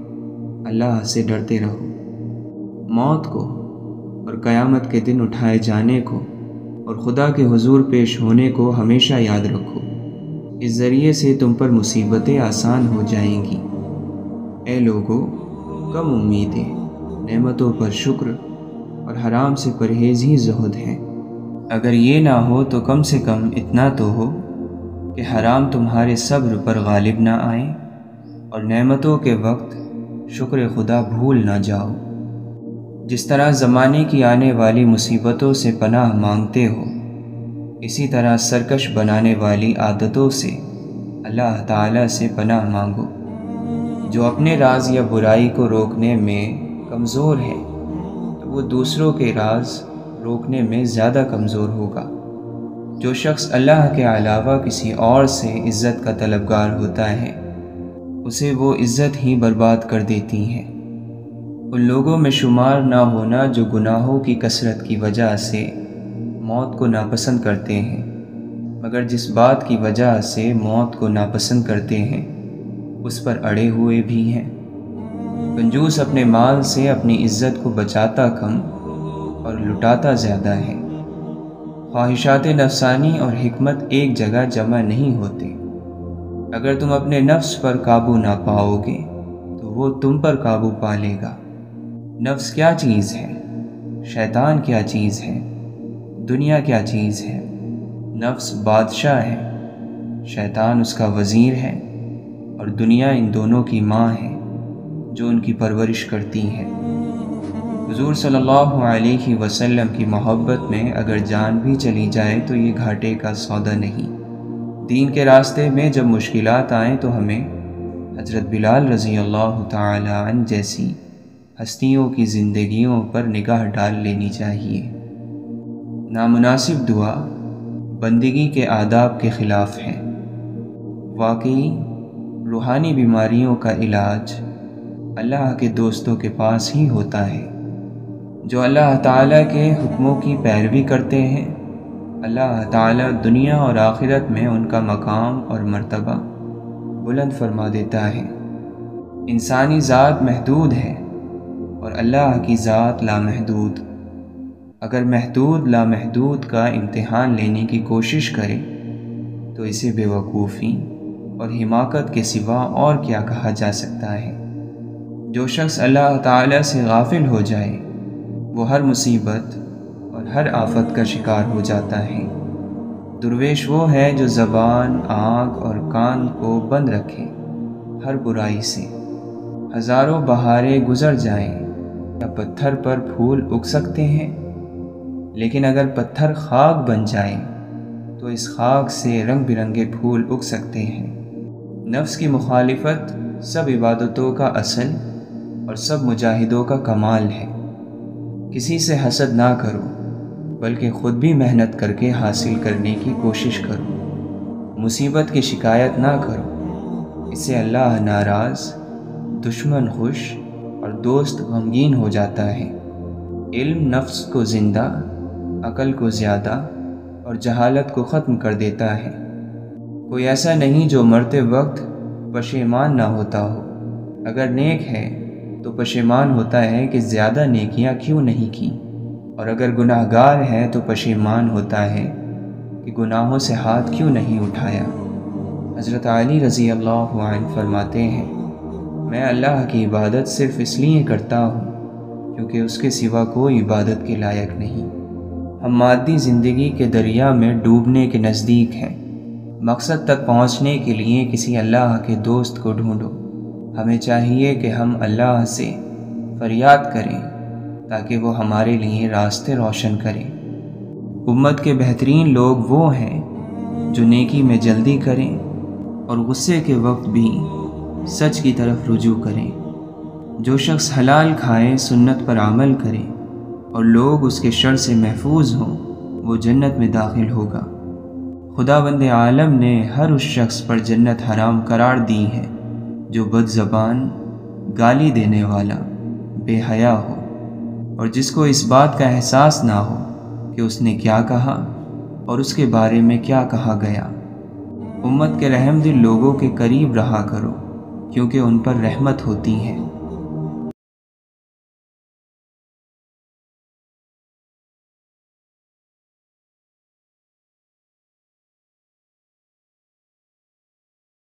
A: اللہ سے ڈرتے رہو۔ موت کو اور قیامت کے دن اٹھائے جانے کو اور خدا کے حضور پیش ہونے کو ہمیشہ یاد رکھو۔ اس ذریعے سے تم پر مصیبتیں آسان ہو جائیں گی۔ اے لوگو، کم امیدیں، نعمتوں پر شکر اور حرام سے پرہیز ہی زہد ہے۔ اگر یہ نہ ہو تو کم سے کم اتنا تو ہو کہ حرام تمہارے صبر پر غالب نہ آئے اور نعمتوں کے وقت شکر خدا بھول نہ جاؤ۔ جس طرح زمانے کی آنے والی مصیبتوں سے پناہ مانگتے ہو، اسی طرح سرکش بنانے والی عادتوں سے اللہ تعالیٰ سے پناہ مانگو۔ جو اپنے راز یا برائی کو روکنے میں کمزور ہے تو وہ دوسروں کے راز روکنے میں زیادہ کمزور ہوگا۔ جو شخص اللہ کے علاوہ کسی اور سے عزت کا طلبگار ہوتا ہے اسے وہ عزت ہی برباد کر دیتی ہے۔ ان لوگوں میں شمار نہ ہونا جو گناہوں کی کثرت کی وجہ سے موت کو ناپسند کرتے ہیں، مگر جس بات کی وجہ سے موت کو ناپسند کرتے ہیں اس پر اڑے ہوئے بھی ہیں۔ کنجوس اپنے مال سے اپنی عزت کو بچاتا کم اور لٹاتا زیادہ ہے۔ خواہشات نفسانی اور حکمت ایک جگہ جمع نہیں ہوتے۔ اگر تم اپنے نفس پر قابو نہ پاؤ گے تو وہ تم پر قابو پا لے گا۔ نفس کیا چیز ہے؟ شیطان کیا چیز ہے؟ دنیا کیا چیز ہے؟ نفس بادشاہ ہے، شیطان اس کا وزیر ہے، اور دنیا ان دونوں کی ماں ہے جو ان کی پرورش کرتی ہے۔ حضور صلی اللہ علیہ وسلم کی محبت میں اگر جان بھی چلی جائے تو یہ گھاٹے کا سودا نہیں۔ دین کے راستے میں جب مشکلات آئیں تو ہمیں حضرت بلال رضی اللہ تعالی عنہ جیسی ہستیوں کی زندگیوں پر نگاہ ڈال لینی چاہیے۔ نامناسب دعا بندگی کے آداب کے خلاف ہے۔ واقعی روحانی بیماریوں کا علاج اللہ کے دوستوں کے پاس ہی ہوتا ہے۔ جو اللہ تعالیٰ کے حکموں کی پیروی کرتے ہیں، اللہ تعالیٰ دنیا اور آخرت میں ان کا مقام اور مرتبہ بلند فرما دیتا ہے۔ انسانی ذات محدود ہے اور اللہ کی ذات لامحدود۔ اگر محدود لامحدود کا امتحان لینے کی کوشش کرے تو اسے بے وقوفی اور حماقت کے سوا اور کیا کہا جا سکتا ہے۔ جو شخص اللہ تعالیٰ سے غافل ہو جائے وہ ہر مصیبت اور ہر آفت کا شکار ہو جاتا ہے۔ درویش وہ ہے جو زبان، آنکھ اور کان کو بند رکھے ہر برائی سے۔ ہزاروں بہاریں گزر جائیں یا پتھر پر پھول اگ سکتے ہیں، لیکن اگر پتھر خاک بن جائے تو اس خاک سے رنگ برنگے پھول اگ سکتے ہیں۔ نفس کی مخالفت سب عبادتوں کا اصل اور سب مجاہدوں کا کمال ہے۔ کسی سے حسد نہ کرو، بلکہ خود بھی محنت کر کے حاصل کرنے کی کوشش کرو۔ مصیبت کی شکایت نہ کرو، اس سے اللہ ناراض، دشمن خوش اور دوست غمگین ہو جاتا ہے۔ علم نفس کو زندہ، عقل کو زیادہ اور جہالت کو ختم کر دیتا ہے۔ کوئی ایسا نہیں جو مرتے وقت پشیمان نہ ہوتا ہو۔ اگر نیک ہے تو پشیمان ہوتا ہے کہ زیادہ نیکیاں کیوں نہیں کی، اور اگر گناہ گار ہے تو پشیمان ہوتا ہے کہ گناہوں سے ہاتھ کیوں نہیں اٹھایا۔ حضرت علی رضی اللہ عنہ فرماتے ہیں، میں اللہ کی عبادت صرف اس لیے کرتا ہوں کیونکہ اس کے سوا کوئی عبادت کے لائق نہیں۔ ہم مادی زندگی کے دریا میں ڈوبنے کے نزدیک ہیں۔ مقصد تک پہنچنے کے لیے کسی اللہ کے دوست کو ڈھونڈو۔ ہمیں چاہیے کہ ہم اللہ سے فریاد کریں تاکہ وہ ہمارے لیے راستے روشن کریں۔ امت کے بہترین لوگ وہ ہیں جو نیکی میں جلدی کریں اور غصے کے وقت بھی سچ کی طرف رجوع کریں۔ جو شخص حلال کھائے، سنت پر عمل کرے اور لوگ اس کے شر سے محفوظ ہوں، وہ جنت میں داخل ہوگا۔ خداوند عالم نے ہر اس شخص پر جنت حرام قرار دی ہے جو بد زبان، گالی دینے والا، بے حیا ہو، اور جس کو اس بات کا احساس نہ ہو کہ اس نے کیا کہا اور اس کے بارے میں کیا کہا گیا۔ امت کے رحم دل لوگوں کے قریب رہا کرو کیونکہ ان پر رحمت ہوتی ہے۔